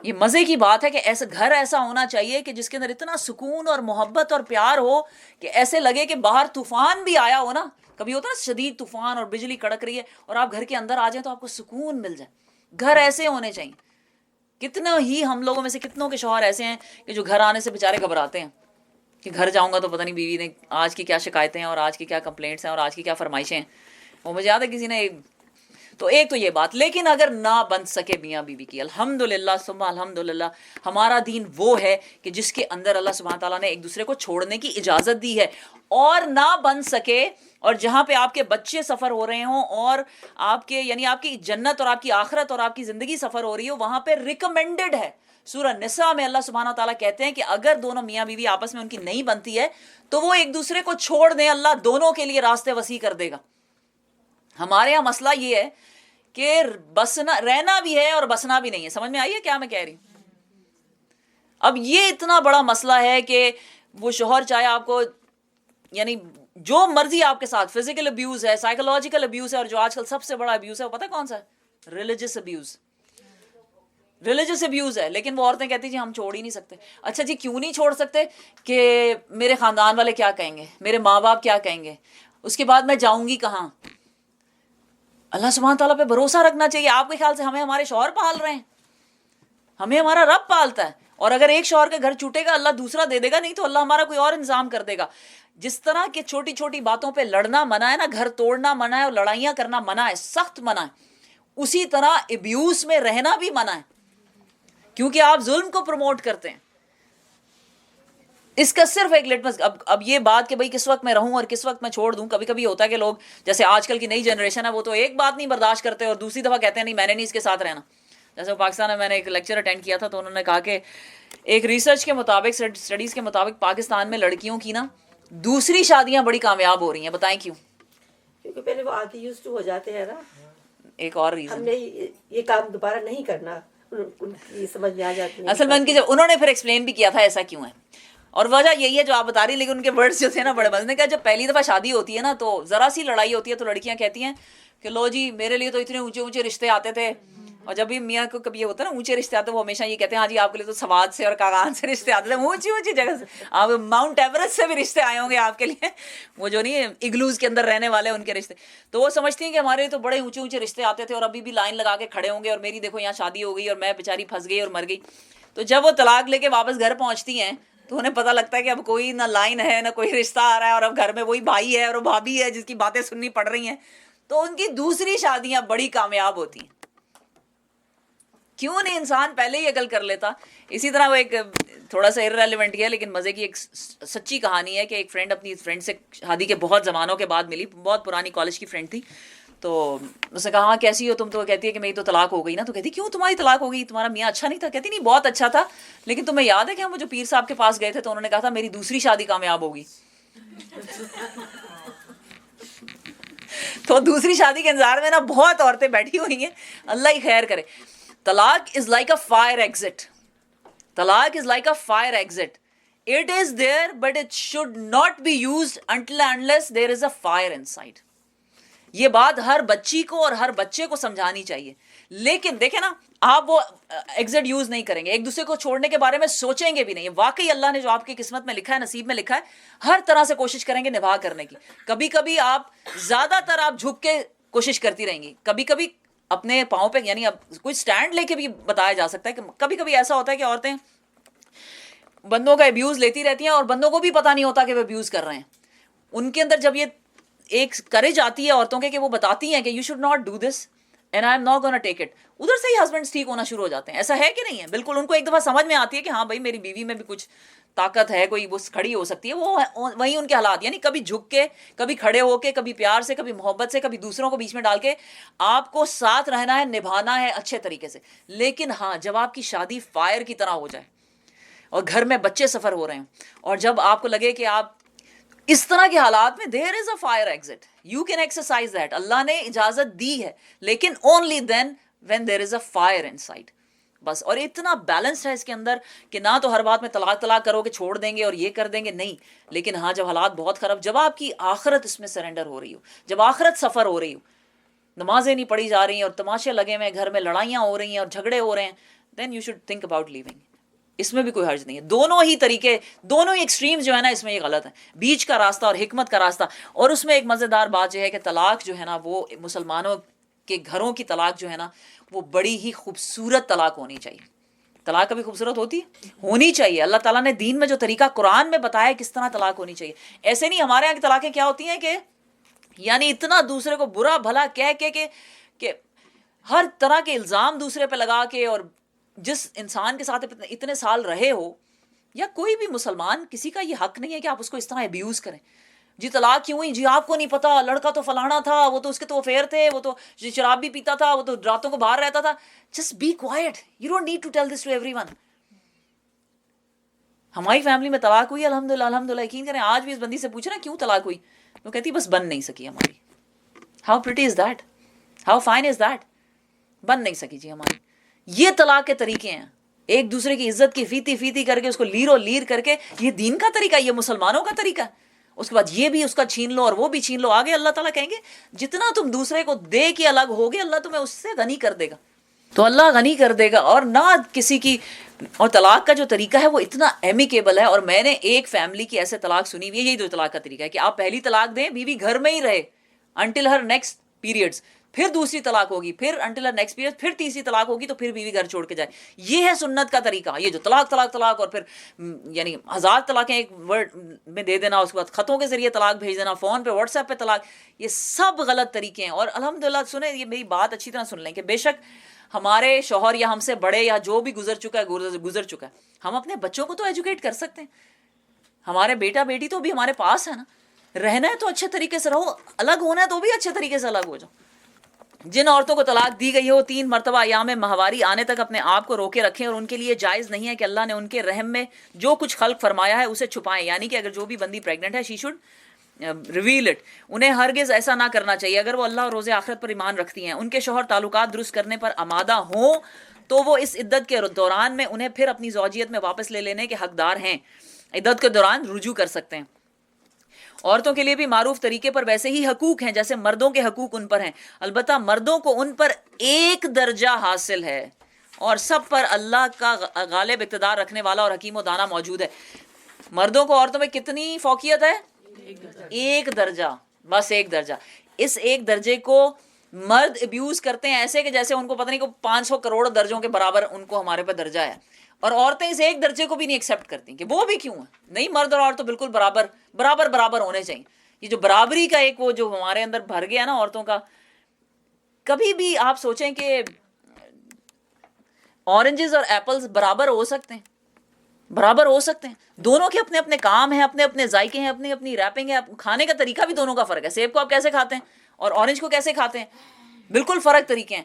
یہ مزے کی بات ہے کہ ایسا گھر ایسا ہونا چاہیے کہ جس کے اندر اتنا سکون اور محبت اور پیار ہو کہ ایسے لگے کہ باہر طوفان بھی آیا ہو نا, کبھی ہوتا نا شدید طوفان اور بجلی کڑک رہی ہے اور آپ گھر کے اندر آ جائیں تو آپ کو سکون مل جائے. گھر ایسے ہونے چاہیے. کتنا ہی ہم لوگوں میں سے کتنوں کے شوہر ایسے ہیں کہ جو گھر آنے سے بیچارے گھبراتے ہیں کہ گھر جاؤں گا تو پتہ نہیں بیوی نے آج کی کیا شکایتیں ہیں اور آج کی کیا کمپلینٹس ہیں اور آج کی کیا فرمائشیں ہیں. وہ مجھے یاد ہے کسی نے تو ایک تو یہ بات. لیکن اگر نہ بن سکے میاں بیوی کی, الحمدللہ ثم الحمدللہ ہمارا دین وہ ہے کہ جس کے اندر اللہ سبحانہ تعالیٰ نے ایک دوسرے کو چھوڑنے کی اجازت دی ہے. اور نہ بن سکے اور جہاں پہ آپ کے بچے سفر ہو رہے ہوں اور آپ کے یعنی آپ کی جنت اور آپ کی آخرت اور آپ کی زندگی سفر ہو رہی ہو, وہاں پہ ریکمینڈڈ ہے. سورہ نساء میں اللہ سبحانہ تعالیٰ کہتے ہیں کہ اگر دونوں میاں بیوی آپس میں ان کی نہیں بنتی ہے تو وہ ایک دوسرے کو چھوڑ دیں, اللہ دونوں کے لیے راستے وسیع کر دے گا. ہمارے یہاں مسئلہ یہ ہے کہ بسنا رہنا بھی ہے اور بسنا بھی نہیں ہے. سمجھ میں آئی ہے کیا میں کہہ رہی ہوں؟ اب یہ اتنا بڑا مسئلہ ہے کہ وہ شوہر چاہے آپ کو یعنی جو مرضی آپ کے ساتھ, فزیکل ابیوز ہے, سائیکولوجیکل ابیوز ہے, اور جو آج کل سب سے بڑا ابیوز ہے وہ پتہ کون سا ہے؟ Religious abuse. ریلیجس ابیوز ہے. لیکن وہ عورتیں کہتی جی ہم چھوڑ ہی نہیں سکتے. اچھا جی کیوں نہیں چھوڑ سکتے؟ کہ میرے خاندان والے کیا کہیں گے, میرے ماں باپ کیا کہیں گے, اس کے بعد میں جاؤں گی کہاں. اللہ سبحانہ تعالیٰ پہ بھروسہ رکھنا چاہیے. آپ کے خیال سے ہمیں ہمارے شوہر پال رہے ہیں؟ ہمیں ہمارا رب پالتا ہے. اور اگر ایک شوہر کا گھر چھوٹے گا اللہ دوسرا دے دے گا, نہیں تو اللہ ہمارا کوئی اور انتظام کر دے گا. جس طرح کہ چھوٹی چھوٹی باتوں پہ لڑنا منع ہے نا, گھر توڑنا منع ہے اور لڑائیاں کرنا منع ہے, سخت منع ہے, اسی طرح ابیوز میں رہنا بھی منع ہے, کیونکہ آپ ظلم کو پروموٹ کرتے ہیں. اس کا صرف ایک لٹمس اب یہ بات کہ بھئی کس وقت میں رہوں اور کس وقت میں چھوڑ دوں. کبھی کبھی ہوتا ہے کہ لوگ جیسے آج کل کی نئی جنریشن ہے وہ تو ایک بات نہیں برداشت کرتے اور دوسری دفعہ کہتے ہیں نہیں میں نے نہیں اس کے ساتھ رہنا. جیسے پاکستان میں نے ایک لیکچر اٹینڈ کیا تھا تو انہوں نے کہا کہ ایک ریسرچ کے مطابق, اسٹڈیز کے مطابق پاکستان میں لڑکیوں کی نا دوسری شادیاں بڑی کامیاب ہو رہی ہیں. بتائیں کیوں؟ کیونکہ پہلے وہ آتی یوز ٹو ہو جاتے ہیں نا. ایک اور ریزن, ہم نے یہ کام دوبارہ نہیں کرنا, ان کی سمجھ میں آ جاتی ہے. اصل میں ان کی جب انہوں نے پھر ایکسپلین بھی کیا تھا ایسا کیوں ہے, اور وجہ یہی ہے جو آپ بتا رہی, لیکن ان کے ورڈز جو تھے نا بڑے مزے. نے کہا جب پہلی دفعہ شادی ہوتی ہے نا تو ذرا سی لڑائی ہوتی ہے تو لڑکیاں کہتی ہیں کہ لو جی میرے لیے تو اتنے اونچے اونچے رشتے آتے تھے, اور جب بھی میاں کو کبھی یہ ہوتا ہے نا اونچے رشتے آتے وہ ہمیشہ یہ کہتے ہیں ہاں جی آپ کے لیے تو سوات سے اور کاغان سے رشتے آتے تھے, اونچی اونچی جگہ سے, آپ ماؤنٹ ایوریسٹ سے بھی رشتے آئے ہوں گے آپ کے لیے, وہ جو نہیں اگلوز کے اندر رہنے والے ان کے رشتے. تو وہ سمجھتی ہیں کہ ہمارے لیے تو بڑے اونچے اونچے رشتے آتے تھے اور ابھی بھی لائن لگا کے کھڑے ہوں گے, اور میری دیکھو یہاں شادی ہو گئی اور میں بیچاری پھنس گئی اور مر گئی. تو جب وہ طلاق لے کے واپس گھر پہنچتی ہیں تو انہیں پتہ لگتا ہے کہ اب کوئی نہ لائن ہے نہ کوئی رشتہ آ رہا ہے, اور اب گھر میں وہی بھائی ہے اور وہ بھابھی ہے جس کی باتیں سننی پڑ رہی ہیں. تو ان کی دوسری شادیاں بڑی کامیاب ہوتی ہیں. کیوں نہیں انسان پہلے ہی عقل کر لیتا. اسی طرح وہ ایک تھوڑا سا ارریلیونٹ ہے لیکن مزے کی ایک سچی کہانی ہے کہ ایک فرینڈ اپنی فرینڈ سے شادی کے بہت زمانوں کے بعد ملی, بہت پرانی کالج کی فرینڈ تھی. تو اس نے کہا ہاں کیسی ہو تم؟ تو کہتی ہے کہ میری تو طلاق ہو گئی نا. تو کہتی کیوں تمہاری طلاق ہو گئی, تمہارا میاں اچھا نہیں تھا؟ کہتی نہیں بہت اچھا تھا, لیکن تمہیں یاد ہے کہ ہم وہ جو پیر صاحب کے پاس گئے تھے تو انہوں نے کہا تھا میری دوسری شادی کامیاب ہوگی. تو دوسری شادی کے انتظار میں نا بہت عورتیں بیٹھی ہوئی ہیں, اللہ ہی خیر کرے. طلاق is like a fire exit. طلاق is like a fire exit. It is there but it should not be used until and unless there is a fire inside. یہ بات ہر بچی کو اور ہر بچے کو سمجھانی چاہیے. لیکن دیکھیں نا آپ وہ ایگزٹ یوز نہیں کریں گے, ایک دوسرے کو چھوڑنے کے بارے میں سوچیں گے بھی نہیں. واقعی اللہ نے جو آپ کی قسمت میں لکھا ہے, نصیب میں لکھا ہے, ہر طرح سے کوشش کریں گے نبھا کرنے کی. کبھی کبھی آپ زیادہ تر آپ جھک کے کوشش کرتی رہیں گی, کبھی کبھی اپنے پاؤں پہ یعنی اب کوئی سٹینڈ لے کے بھی بتایا جا سکتا ہے کہ کبھی کبھی ایسا ہوتا ہے کہ عورتیں بندوں کا ابیوز لیتی رہتی ہیں اور بندوں کو بھی پتہ نہیں ہوتا کہ وہ ابیوز کر رہے ہیں. ان کے اندر جب یہ ایک کریج آتی ہے عورتوں کے کہ وہ بتاتی ہیں کہ you should not do this and I am not gonna take it, ادھر سے ہی ہسبینڈس ٹھیک ہونا شروع ہو جاتے ہیں. ایسا ہے کہ نہیں ہے؟ بالکل. ان کو ایک دفعہ سمجھ میں آتی ہے کہ ہاں بھائی میری بیوی میں بھی کچھ طاقت ہے, کوئی وہ کھڑی ہو سکتی ہے. وہ وہی ان کے حالات, یعنی کبھی جھک کے, کبھی کھڑے ہو کے, کبھی پیار سے, کبھی محبت سے, کبھی دوسروں کو بیچ میں ڈال کے آپ کو ساتھ رہنا ہے, نبھانا ہے اچھے طریقے سے. لیکن ہاں جب آپ کی شادی فائر کی طرح ہو جائے اور گھر میں بچے سفر ہو رہے ہیں, اور جب آپ کو لگے کہ آپ اس طرح کے حالات میں there is a fire exit, you can exercise that. اللہ نے اجازت دی ہے, لیکن only then when there is a fire inside. بس. اور اتنا بیلنس ہے اس کے اندر کہ نہ تو ہر بات میں طلاق کرو کہ چھوڑ دیں گے اور یہ کر دیں گے, نہیں. لیکن ہاں جب حالات بہت خراب, جب آپ کی آخرت اس میں سرنڈر ہو رہی ہو, جب آخرت سفر ہو رہی ہو, نمازیں نہیں پڑھی جا رہی ہیں اور تماشے لگے ہوئے, گھر میں لڑائیاں ہو رہی ہیں اور جھگڑے ہو رہے ہیں, then you should think about leaving. اس میں بھی کوئی حرج نہیں ہے. دونوں ہی طریقے, دونوں ہی ایکسٹریمز جو ہے نا اس میں یہ غلط ہے. بیچ کا راستہ اور حکمت کا راستہ. اور اس میں ایک مزیدار بات یہ ہے کہ طلاق جو ہے نا وہ مسلمانوں کے گھروں کی طلاق جو ہے نا وہ بڑی ہی خوبصورت طلاق ہونی چاہیے. طلاق کبھی خوبصورت ہوتی ہے؟ ہونی چاہیے. اللہ تعالیٰ نے دین میں جو طریقہ قرآن میں بتایا ہے کس طرح طلاق ہونی چاہیے. ایسے نہیں ہمارے یہاں کی طلاقیں کیا ہوتی ہیں کہ یعنی اتنا دوسرے کو برا بھلا کہہ کہ ہر طرح کے الزام دوسرے پہ لگا کے, اور جس انسان کے ساتھ اتنے سال رہے ہو, یا کوئی بھی مسلمان کسی کا یہ حق نہیں ہے کہ آپ اس کو اس طرح ابیوز کریں. جی طلاق کیوں ہوئی؟ جی آپ کو نہیں پتا, لڑکا تو فلانا تھا, وہ تو اس کے تو افیئر تھے, وہ تو شراب بھی پیتا تھا, وہ تو راتوں کو باہر رہتا تھا. Just be quiet, you don't need to tell this to everyone. ہماری فیملی میں طلاق ہوئی الحمدللہ الحمدللہ. یقین کریں آج بھی اس بندی سے پوچھنا کیوں طلاق ہوئی, وہ کہتی بس بن نہیں سکی ہماری. How pretty is that, how fine is that, بن نہیں سکی جی ہماری. یہ طلاق کے طریقے ہیں, ایک دوسرے کی عزت کی فیتی کر کے اس کو لیرو لیر کر کے. یہ دین کا طریقہ, یہ مسلمانوں کا طریقہ ہے. اس کے بعد یہ بھی اس کا چھین لو اور وہ بھی چھین لو. آگے اللہ تعالیٰ کہیں گے جتنا تم دوسرے کو دے کے الگ ہوگے اللہ تمہیں اس سے غنی کر دے گا. تو اللہ غنی کر دے گا, اور نہ کسی کی. اور طلاق کا جو طریقہ ہے وہ اتنا ایمیکیبل ہے. اور میں نے ایک فیملی کی ایسے طلاق سنی ہوئی ہے, یہی جو طلاق کا طریقہ ہے کہ آپ پہلی طلاق دیں, بیوی گھر میں ہی رہے انٹل ہر نیکسٹ پیریڈس, پھر دوسری طلاق ہوگی, پھر انٹل ہر نیکسٹ پیریڈ, پھر تیسری طلاق ہوگی تو پھر بیوی گھر چھوڑ کے جائے. یہ ہے سنت کا طریقہ. یہ جو طلاق اور پھر یعنی ہزار طلاقیں ایک ورڈ میں دے دینا, اس کے بعد خطوں کے ذریعے طلاق بھیج دینا, فون پہ واٹس ایپ پہ طلاق, یہ سب غلط طریقے ہیں. اور الحمدللہ سنیں, یہ میری بات اچھی طرح سن لیں کہ بے شک ہمارے شوہر یا ہم سے بڑے یا جو بھی گزر چکا ہے, ہم اپنے بچوں کو تو ایجوکیٹ کر سکتے ہیں. ہمارے بیٹا بیٹی تو بھی ہمارے پاس ہے نا. رہنا ہے تو اچھے طریقے سے رہو, الگ ہونا ہے تو بھی اچھے طریقے سے الگ ہو جاؤ. جن عورتوں کو طلاق دی گئی ہو 3 مرتبہ ایام ماہواری آنے تک اپنے آپ کو روکے رکھیں, اور ان کے لیے جائز نہیں ہے کہ اللہ نے ان کے رحم میں جو کچھ خلق فرمایا ہے اسے چھپائیں. یعنی کہ اگر جو بھی بندی پریگننٹ ہے شی شوڈ ریویل اٹ. انہیں ہرگز ایسا نہ کرنا چاہیے اگر وہ اللہ اور روز آخرت پر ایمان رکھتی ہیں. ان کے شوہر تعلقات درست کرنے پر آمادہ ہوں تو وہ اس عدت کے دوران میں انہیں پھر اپنی زوجیت میں واپس لے لینے کے حقدار ہیں. عدت کے دوران رجوع کر سکتے ہیں. عورتوں کے لیے بھی معروف طریقے پر ویسے ہی حقوق ہیں جیسے مردوں کے حقوق ان پر ہیں. البتہ مردوں کو ان پر ایک درجہ حاصل ہے, اور سب پر اللہ کا غالب اقتدار رکھنے والا اور حکیم و دانا موجود ہے. مردوں کو عورتوں میں کتنی فوقیت ہے؟ ایک درجہ, بس ایک درجہ. اس ایک درجے کو مرد ابیوز کرتے ہیں ایسے کہ جیسے ان کو پتہ نہیں کو 500 کروڑ درجوں کے برابر ان کو ہمارے پہ درجہ ہے, اور عورتیں اس ایک درجے کو بھی نہیں ایکسیپٹ کرتی کہ وہ بھی کیوں ہے. نہیں, مرد اور عورت تو بالکل برابر ہونے چاہیے. یہ جو برابری کا ایک وہ جو ہمارے اندر بھر گیا نا عورتوں کا, کبھی بھی آپ سوچیں کہ اورنجز اور ایپلز برابر ہو سکتے ہیں؟ برابر ہو سکتے ہیں. دونوں کے اپنے اپنے کام ہیں, اپنے اپنے ذائقے ہیں, اپنی اپنی ریپنگ ہے, کھانے کا طریقہ بھی دونوں کا فرق ہے. سیب کو آپ کیسے کھاتے ہیں اور اورنج کو کیسے کھاتے ہیں, بالکل فرق طریقے ہیں.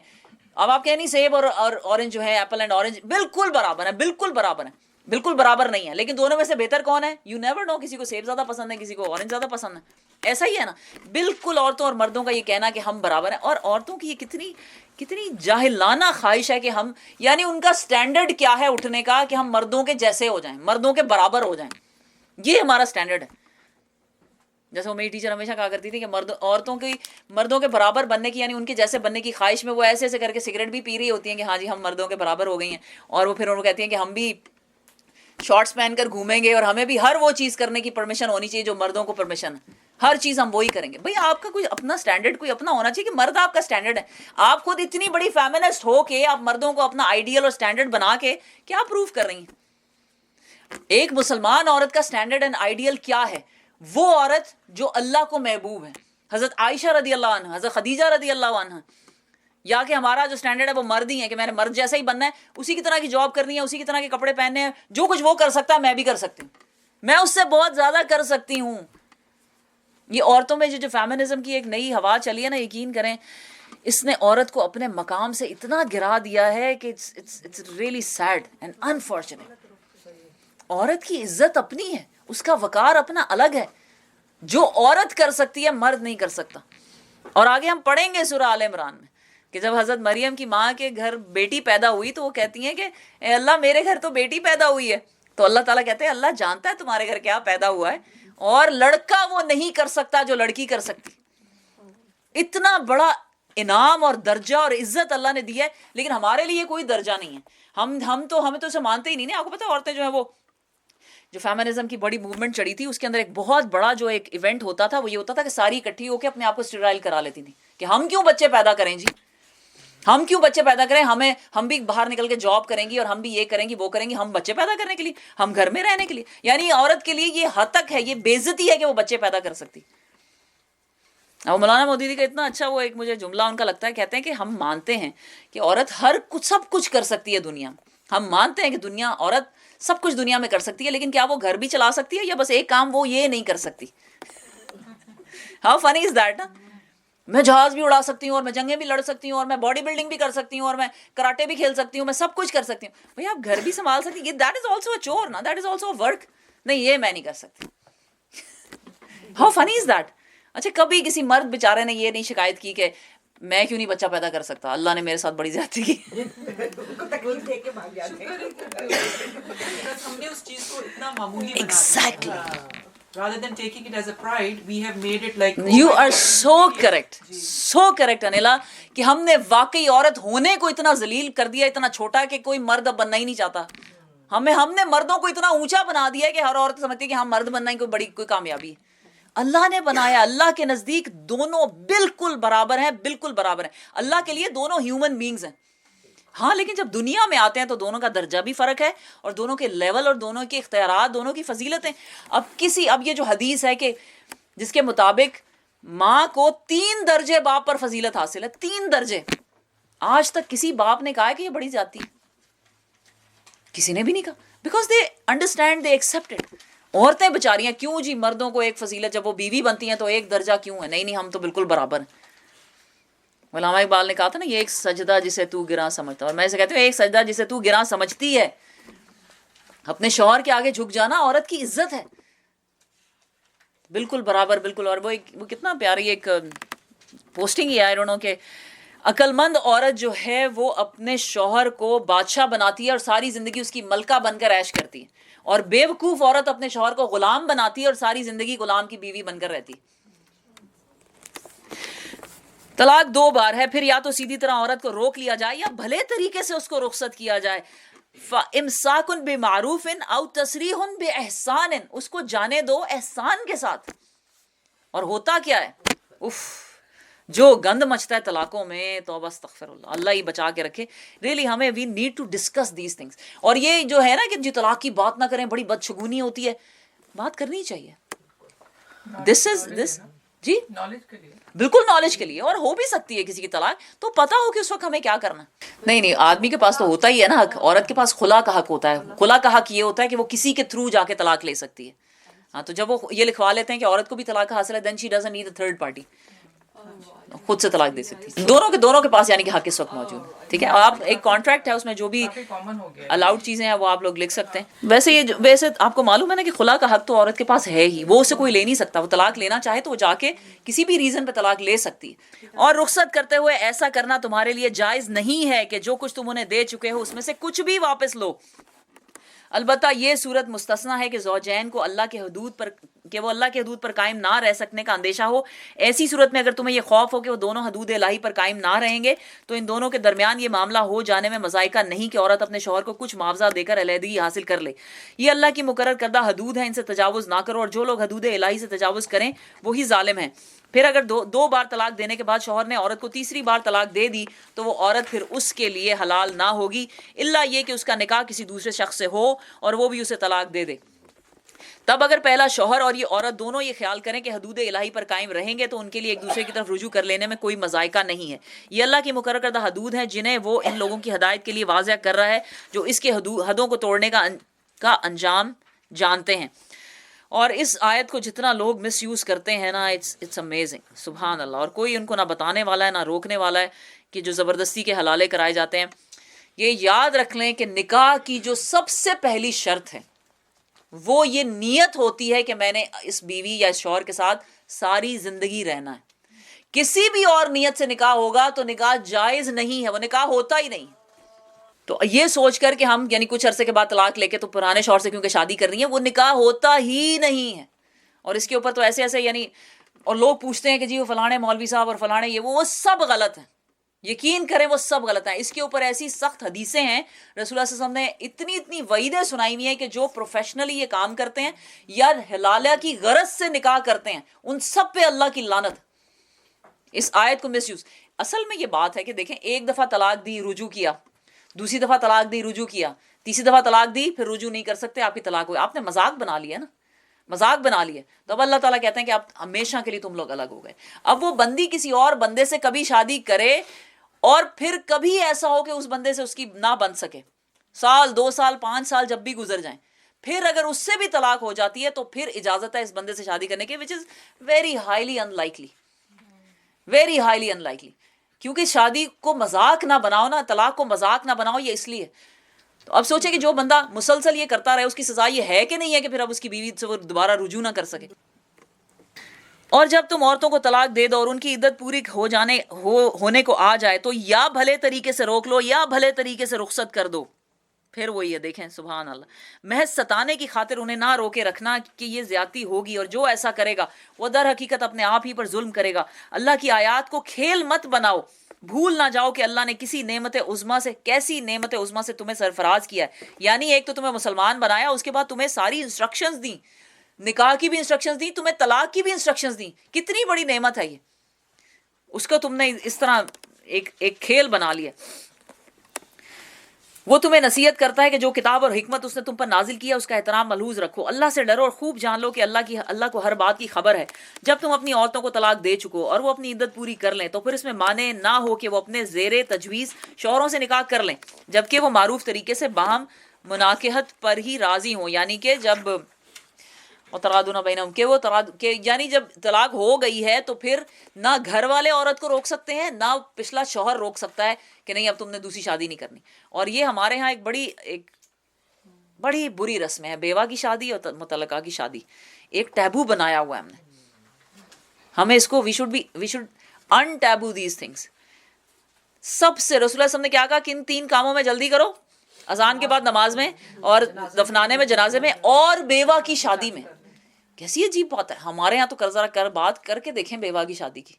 اب آپ کہیں نہیں سیب اور اورنج جو ہے, ایپل اینڈ اورنج بالکل برابر ہیں, بالکل برابر نہیں ہے, لیکن دونوں میں سے بہتر کون ہے؟ You never know. کسی کو سیب زیادہ پسند ہے, کسی کو اورنج زیادہ پسند ہے. ایسا ہی ہے نا. بالکل عورتوں اور مردوں کا یہ کہنا کہ ہم برابر ہیں, اور عورتوں کی یہ کتنی جاہلانہ خواہش ہے کہ ہم, یعنی ان کا سٹینڈرڈ کیا ہے اٹھنے کا کہ ہم مردوں کے جیسے ہو جائیں, مردوں کے برابر ہو جائیں. یہ ہمارا سٹینڈرڈ ہے. جیسے وہ میری ٹیچر ہمیشہ کہا کرتی تھی کہ مردوں کے برابر بننے کی, یعنی ان کے جیسے بننے کی خواہش میں وہ ایسے کر کے سگریٹ بھی پی رہی ہوتی ہیں کہ ہاں جی ہم مردوں کے برابر ہو گئی ہیں, اور وہ پھر ان کو کہتی ہیں کہ ہم بھی شارٹس پہن کر گھومیں گے اور ہمیں بھی ہر وہ چیز کرنے کی پرمیشن ہونی چاہیے جو مردوں کو پرمیشن ہے, ہر چیز ہم وہی کریں گے. بھئی آپ کا کوئی اپنا سٹینڈرڈ کوئی اپنا ہونا چاہیے کہ مرد آپ کا سٹینڈرڈ ہے. آپ خود اتنی بڑی فیمنسٹ ہو کے آپ مردوں کو اپنا آئیڈیل اور سٹینڈرڈ بنا کے کیا پروف کر رہی ہیں؟ ایک مسلمان عورت کا سٹینڈرڈ اینڈ آئیڈیل کیا ہے؟ وہ عورت جو اللہ کو محبوب ہے. حضرت عائشہ رضی اللہ عنہ, حضرت خدیجہ رضی اللہ عنہ, یا کہ ہمارا جو سٹینڈرڈ ہے وہ مرد ہی ہے کہ میں نے مرد جیسا ہی بننا ہے, اسی کی طرح کی جاب کرنی ہے, اسی کی طرح کے کپڑے پہننے ہیں, جو کچھ وہ کر سکتا ہے میں بھی کر سکتی ہوں, میں اس سے بہت زیادہ کر سکتی ہوں. یہ عورتوں میں جو فیمنزم کی ایک نئی ہوا چلی ہے نا, یقین کریں اس نے عورت کو اپنے مقام سے اتنا گرا دیا ہے کہ it's really sad and unfortunate. عورت کی عزت اپنی ہے, اس کا وقار اپنا الگ ہے. جو عورت کر سکتی ہے مرد نہیں کر سکتا. اور آگے ہم پڑھیں گے سورہ آل عمران میں کہ جب حضرت مریم کی ماں کے گھر بیٹی پیدا ہوئی تو وہ کہتی ہیں کہ اے اللہ میرے گھر تو بیٹی پیدا ہوئی ہے. تو اللہ تعالیٰ کہتے ہیں اللہ جانتا ہے تمہارے گھر کیا پیدا ہوا ہے, اور لڑکا وہ نہیں کر سکتا جو لڑکی کر سکتی. اتنا بڑا انعام اور درجہ اور عزت اللہ نے دیا ہے، لیکن ہمارے لیے کوئی درجہ نہیں ہے. ہمیں تو اسے مانتے ہی نہیں نا. آپ کو پتا ہے عورتیں جو ہیں وہ جو فیمنزم کی بڑی موومنٹ چڑھی تھی، اس کے اندر ایک بہت بڑا جو ایک ایونٹ ہوتا تھا وہ یہ ہوتا تھا کہ ساری اکٹھی ہو کے اپنے آپ کو اسٹیرائل کرا لیتی تھی کہ ہم کیوں بچے پیدا کریں جی، ہم کیوں بچے پیدا کریں، ہم بھی باہر نکل کے جاب کریں گی اور ہم بھی یہ کریں گی وہ کریں گی، ہم بچے پیدا کرنے کے لیے، ہم گھر میں رہنے کے لیے. یعنی عورت کے لیے یہ حد تک ہے، یہ بے عزتی ہے کہ وہ بچے پیدا کر سکتی. اب مولانا مودودی کا اتنا اچھا وہ ایک مجھے جملہ ان کا لگتا ہے، کہتے ہیں کہ ہم مانتے ہیں کہ عورت ہر کچھ سب کچھ کر سکتی ہے دنیا میں، ہم مانتے ہیں کہ عورت سب کچھ دنیا میں کر سکتی ہے، لیکن کیا وہ گھر بھی چلا سکتی ہے، یا بس ایک کام وہ یہ نہیں کر سکتی. ہاؤ فنی از دیٹ نا. میں جہاز بھی اڑا سکتی ہوں اور میں جنگیں بھی لڑ سکتی ہوں اور میں باڈی بلڈنگ بھی کر سکتی ہوں اور میں کراٹے بھی کھیل سکتی ہوں، میں سب کچھ کر سکتی ہوں. بھئی آپ گھر بھی سنبھال سکتی ہیں، دیٹ از آلسو اے چور نا، that is also a work. نہیں یہ میں نہیں کر سکتی. ہاؤ فنی از دیٹ. اچھا کبھی کسی مرد بیچارے نے یہ نہیں شکایت کی کہ میں کیوں نہیں بچہ پیدا کر سکتا، اللہ نے میرے ساتھ بڑی زیادتی کی. ہم نے اس چیز کو اتنا معمولی بنا دیا. Rather than taking it as a pride, we have made it like You are so correct, so correct Aneela, کہ ہم نے واقعی عورت ہونے کو اتنا ذلیل کر دیا، اتنا چھوٹا کہ کوئی مرد اب بننا ہی نہیں چاہتا. ہم نے مردوں کو اتنا اونچا بنا دیا کہ ہر عورت سمجھتی ہے کہ ہم مرد بننا ہی کوئی کامیابی ہے. اللہ نے بنایا، اللہ کے نزدیک دونوں بالکل برابر ہیں، بالکل برابر ہیں. اللہ کے لیے دونوں ہیومن بینگز ہیں. ہاں لیکن جب دنیا میں آتے ہیں تو دونوں کا درجہ بھی فرق ہے، اور دونوں کے لیول اور دونوں کے اختیارات، دونوں کی فضیلتیں. اب یہ جو حدیث ہے کہ جس کے مطابق ماں کو 3 درجے باپ پر فضیلت حاصل ہے، 3 درجے. آج تک کسی باپ نے کہا ہے کہ یہ بڑی زیادتی ہے؟ کسی نے بھی نہیں کہا. Because they understand, they accept it. عورتیں بیچاریاں کیوں جی مردوں کو ایک فضیلت، جب وہ بیوی بنتی ہیں تو ایک درجہ کیوں ہے؟ نہیں ہم تو بالکل برابر ہیں. علامہ اقبال نے کہا تھا نا، یہ ایک سجدہ جسے تو گراں سمجھتا. اور میں اسے کہتی ہوں ایک سجدہ جسے تو گراں سمجھتی ہے، اپنے شوہر کے آگے جھک جانا عورت کی عزت ہے. بالکل برابر، بالکل. اور وہ کتنا پیاری ایک posting he I don't know کہ عقل مند عورت جو ہے وہ اپنے شوہر کو بادشاہ بناتی ہے اور ساری زندگی اس کی ملکہ بن کر عیش کرتی ہے، اور بے وقوف عورت اپنے شوہر کو غلام بناتی ہے اور ساری زندگی غلام کی بیوی بن کر رہتی ہے. طلاق 2 بار ہے، پھر یا تو سیدھی طرح عورت کو روک لیا جائے یا بھلے طریقے سے اس کو رخصت کیا جائے. فَإِمْسَاكٌ بِمَعْرُوفٍ أَوْ تَسْرِيحٌ بِإِحْسَانٍ، اس کو جانے دو احسان کے ساتھ. اور ہوتا کیا ہے، جو گند مچتا ہے طلاقوں میں، توبہ استغفر اللہ، اللہ ہی بچا کے رکھے. ریئلی ہمیں we need to discuss these things. اور یہ جو ہے نا کہ جو طلاق کی بات نہ کریں، بڑی بدشگونی ہوتی ہے. بات کرنی چاہیے. دس جی نالج کے لیے، بالکل نالج کے لیے. اور ہو بھی سکتی ہے کسی کی طلاق، تو پتا ہو کہ اس وقت ہمیں کیا کرنا. نہیں آدمی کے پاس تو ہوتا ہی ہے نا حق. عورت کے پاس خلا کا حق ہوتا ہے. خلا کا حق یہ ہوتا ہے کہ وہ کسی کے تھرو جا کے طلاق لے سکتی ہے. ہاں تو جب وہ یہ لکھوا لیتے ہیں کہ عورت کو بھی طلاق حاصل ہے، then she doesn't need a third party, خود سے طلاق دے سکتی ہے. دونوں کے پاس یعنی کہ حق اس وقت موجود ہے. ٹھیک ہے، اور آپ ایک کانٹریکٹ ہے، اس میں جو بھی الاؤڈ چیزیں ہیں وہ آپ لوگ لکھ سکتے ہیں. ویسے آپ کو معلوم ہے نا کہ خلا کا حق تو عورت کے پاس ہے ہی، وہ اسے کوئی لے نہیں سکتا. وہ طلاق لینا چاہے تو وہ جا کے کسی بھی ریزن پہ طلاق لے سکتی ہے. اور رخصت کرتے ہوئے ایسا کرنا تمہارے لیے جائز نہیں ہے کہ جو کچھ تم انہیں دے چکے ہو اس میں سے کچھ بھی واپس لو. البتہ یہ صورت مستثنا ہے کہ زوجین کو اللہ کے حدود پر قائم نہ رہ سکنے کا اندیشہ ہو. ایسی صورت میں اگر تمہیں یہ خوف ہو کہ وہ دونوں حدود الہی پر قائم نہ رہیں گے تو ان دونوں کے درمیان یہ معاملہ ہو جانے میں مذائقہ نہیں کہ عورت اپنے شوہر کو کچھ معاوضہ دے کر علیحدگی حاصل کر لے. یہ اللہ کی مقرر کردہ حدود ہیں، ان سے تجاوز نہ کرو، اور جو لوگ حدود الہی سے تجاوز کریں وہی ظالم ہیں. پھر اگر 2 بار طلاق دینے کے بعد شوہر نے عورت کو تیسری بار طلاق دے دی تو وہ عورت پھر اس کے لیے حلال نہ ہوگی، الا یہ کہ اس کا نکاح کسی دوسرے شخص سے ہو اور وہ بھی اسے طلاق دے دے. تب اگر پہلا شوہر اور یہ عورت دونوں یہ خیال کریں کہ حدود الہی پر قائم رہیں گے تو ان کے لیے ایک دوسرے کی طرف رجوع کر لینے میں کوئی مذائقہ نہیں ہے. یہ اللہ کی مقرر کردہ حدود ہیں جنہیں وہ ان لوگوں کی ہدایت کے لیے واضح کر رہا ہے جو اس کے حدوں کو توڑنے کا انجام جانتے ہیں. اور اس آیت کو جتنا لوگ مس یوز کرتے ہیں نا، اٹس امیزنگ، سبحان اللہ. اور کوئی ان کو نہ بتانے والا ہے نہ روکنے والا ہے کہ جو زبردستی کے حلالے کرائے جاتے ہیں. یہ یاد رکھ لیں کہ نکاح کی جو سب سے پہلی شرط ہے وہ یہ نیت ہوتی ہے کہ میں نے اس بیوی یا اس شوہر کے ساتھ ساری زندگی رہنا ہے. کسی بھی اور نیت سے نکاح ہوگا تو نکاح جائز نہیں ہے، وہ نکاح ہوتا ہی نہیں. تو یہ سوچ کر کہ ہم یعنی کچھ عرصے کے بعد طلاق لے کے تو پرانے شوہر سے کیونکہ شادی کر رہی ہیں، وہ نکاح ہوتا ہی نہیں ہے. اور اس کے اوپر تو ایسے یعنی اور لوگ پوچھتے ہیں کہ جی وہ فلانے مولوی صاحب اور فلانے یہ وہ سب غلط ہیں، یقین کریں وہ سب غلط ہیں. اس کے اوپر ایسی سخت حدیثیں ہیں، رسول اللہ صلی اللہ علیہ وسلم نے اتنی وعیدیں سنائی ہوئی ہیں کہ جو پروفیشنلی یہ کام کرتے ہیں یا حلالہ کی غرض سے نکاح کرتے ہیں ان سب پہ اللہ کی لعنت. اس آیت کو مس یوز. اصل میں یہ بات ہے کہ دیکھیں، ایک دفعہ طلاق دی، رجوع کیا، دوسری دفعہ طلاق دی، رجوع کیا، تیسری دفعہ طلاق دی، پھر رجوع نہیں کر سکتے، آپ کی طلاق ہوئی. آپ نے مذاق بنا لیا نا، مذاق بنا لیے. تو اب اللہ تعالیٰ کہتے ہیں کہ آپ ہمیشہ کے لیے تم لوگ الگ ہو گئے. اب وہ بندی کسی اور بندے سے کبھی شادی کرے اور پھر کبھی ایسا ہو کہ اس بندے سے اس کی نہ بن سکے، سال 2 سال 5 سال جب بھی گزر جائیں، پھر اگر اس سے بھی طلاق ہو جاتی ہے تو پھر اجازت ہے اس بندے سے شادی کرنے کی، which is very highly unlikely, very highly unlikely. کیونکہ شادی کو مذاق نہ بناؤ نا، طلاق کو مذاق نہ بناؤ، یہ اس لیے. تو اب سوچیں کہ جو بندہ مسلسل یہ کرتا رہے اس کی سزا یہ ہے کہ نہیں ہے کہ پھر اب اس کی بیوی سے وہ دوبارہ رجوع نہ کر سکے. اور جب تم عورتوں کو طلاق دے دو اور ان کی عدت پوری ہونے کو آ جائے تو یا بھلے طریقے سے روک لو یا بھلے طریقے سے رخصت کر دو. پھر وہی ہے، دیکھیں سبحان اللہ، محض ستانے کی خاطر انہیں نہ روکے رکھنا کہ یہ زیادتی ہوگی، اور جو ایسا کرے گا وہ در حقیقت اپنے آپ ہی پر ظلم کرے گا. اللہ کی آیات کو کھیل مت بناؤ، بھول نہ جاؤ کہ اللہ نے کیسی نعمت عظمیٰ سے تمہیں سرفراز کیا ہے. یعنی ایک تو تمہیں مسلمان بنایا، اس کے بعد تمہیں ساری انسٹرکشنز دیں، نکاح کی بھی انسٹرکشنز دیں، تمہیں طلاق کی بھی انسٹرکشنز دیں. کتنی بڑی نعمت ہے یہ، اس کو تم نے اس طرح ایک کھیل بنا لیا. وہ تمہیں نصیحت کرتا ہے کہ جو کتاب اور حکمت اس نے تم پر نازل کیا اس کا احترام ملحوظ رکھو، اللہ سے ڈرو اور خوب جان لو کہ اللہ کو ہر بات کی خبر ہے. جب تم اپنی عورتوں کو طلاق دے چکو اور وہ اپنی عدت پوری کر لیں تو پھر اس میں مانے نہ ہو کہ وہ اپنے زیر تجویز شوہروں سے نکاح کر لیں، جبکہ وہ معروف طریقے سے باہم مناکحت پر ہی راضی ہوں. یعنی کہ جب وترادون بینہم کہ یعنی جب طلاق ہو گئی ہے تو پھر نہ گھر والے عورت کو روک سکتے ہیں، نہ پچھلا شوہر روک سکتا ہے کہ نہیں اب تم نے دوسری شادی نہیں کرنی. اور یہ ہمارے ہاں ایک بڑی بری رسم ہے، بیوہ کی شادی اور مطلقہ کی شادی ایک ٹیبو بنایا ہوا ہے ہم نے. ہمیں اس کو we should untaboo these things. سب سے رسول اللہ صلی اللہ علیہ وسلم نے کیا کہا کہ ان 3 کاموں میں جلدی کرو، اذان کے بعد نماز میں، اور دفنانے میں جنازے میں، اور بیوہ کی شادی میں. کیسی عجیب بات ہے. ہمارے ہاں تو ذرا بات کر کے دیکھیں بیوہ کی شادی کی.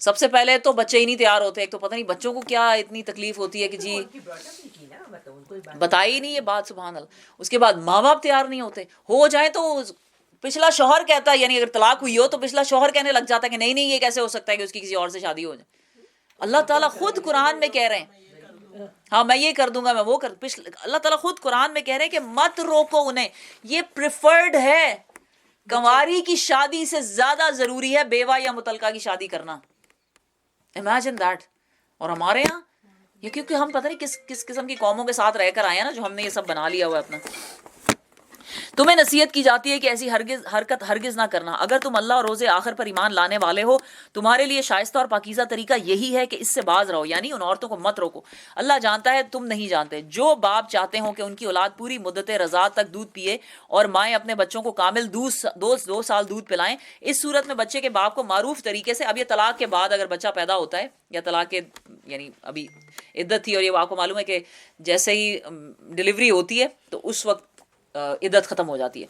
سب سے پہلے تو بچے ہی نہیں تیار ہوتے، ایک تو پتہ نہیں بچوں کو کیا اتنی تکلیف ہوتی ہے کہ جی بتائی نہیں یہ بات، سبحان اللہ. اس کے بعد ماں باپ تیار نہیں ہوتے، ہو جائیں تو پچھلا شوہر کہتا ہے، یعنی اگر طلاق ہوئی ہو تو پچھلا شوہر کہنے لگ جاتا ہے کہ نہیں یہ کیسے ہو سکتا ہے کہ اس کی کسی اور سے شادی ہو جائے. اللہ تعالیٰ خود قرآن میں کہہ رہے ہیں ہاں میں یہ کر دوں گا، میں وہ اللہ تعالیٰ خود قرآن میں کہہ رہے ہیں کہ مت روکو انہیں، یہ پریفرڈ ہے. کنواری کی شادی سے زیادہ ضروری ہے بیوہ یا مطلقہ کی شادی کرنا. Imagine that. اور ہمارے یہاں یہ کیونکہ ہم پتہ نہیں کس قسم کی قوموں کے ساتھ رہ کر آئے ہیں نا، جو ہم نے یہ سب بنا لیا ہوا ہے اپنا. تمہیں نصیحت کی جاتی ہے کہ ایسی حرکت ہرگز نہ کرنا. اگر تم اللہ اور روز آخر پر ایمان لانے والے ہو تمہارے لیے شائستہ اور پاکیزہ طریقہ یہی ہے کہ اس سے باز رہو، یعنی ان عورتوں کو مت روکو. اللہ جانتا ہے تم نہیں جانتے. جو باپ چاہتے ہوں کہ ان کی اولاد پوری مدت رضاعت تک دودھ پیے اور مائیں اپنے بچوں کو کامل 2 سال دودھ پلائیں، اس صورت میں بچے کے باپ کو معروف طریقے سے، اب یہ طلاق کے بعد اگر بچہ پیدا ہوتا ہے یا طلاق کے یعنی ابھی عدت تھی اور یہ آپ کو معلوم ہے کہ جیسے ہی ڈلیوری ہوتی ہے تو اس وقت عدت ختم ہو جاتی ہے،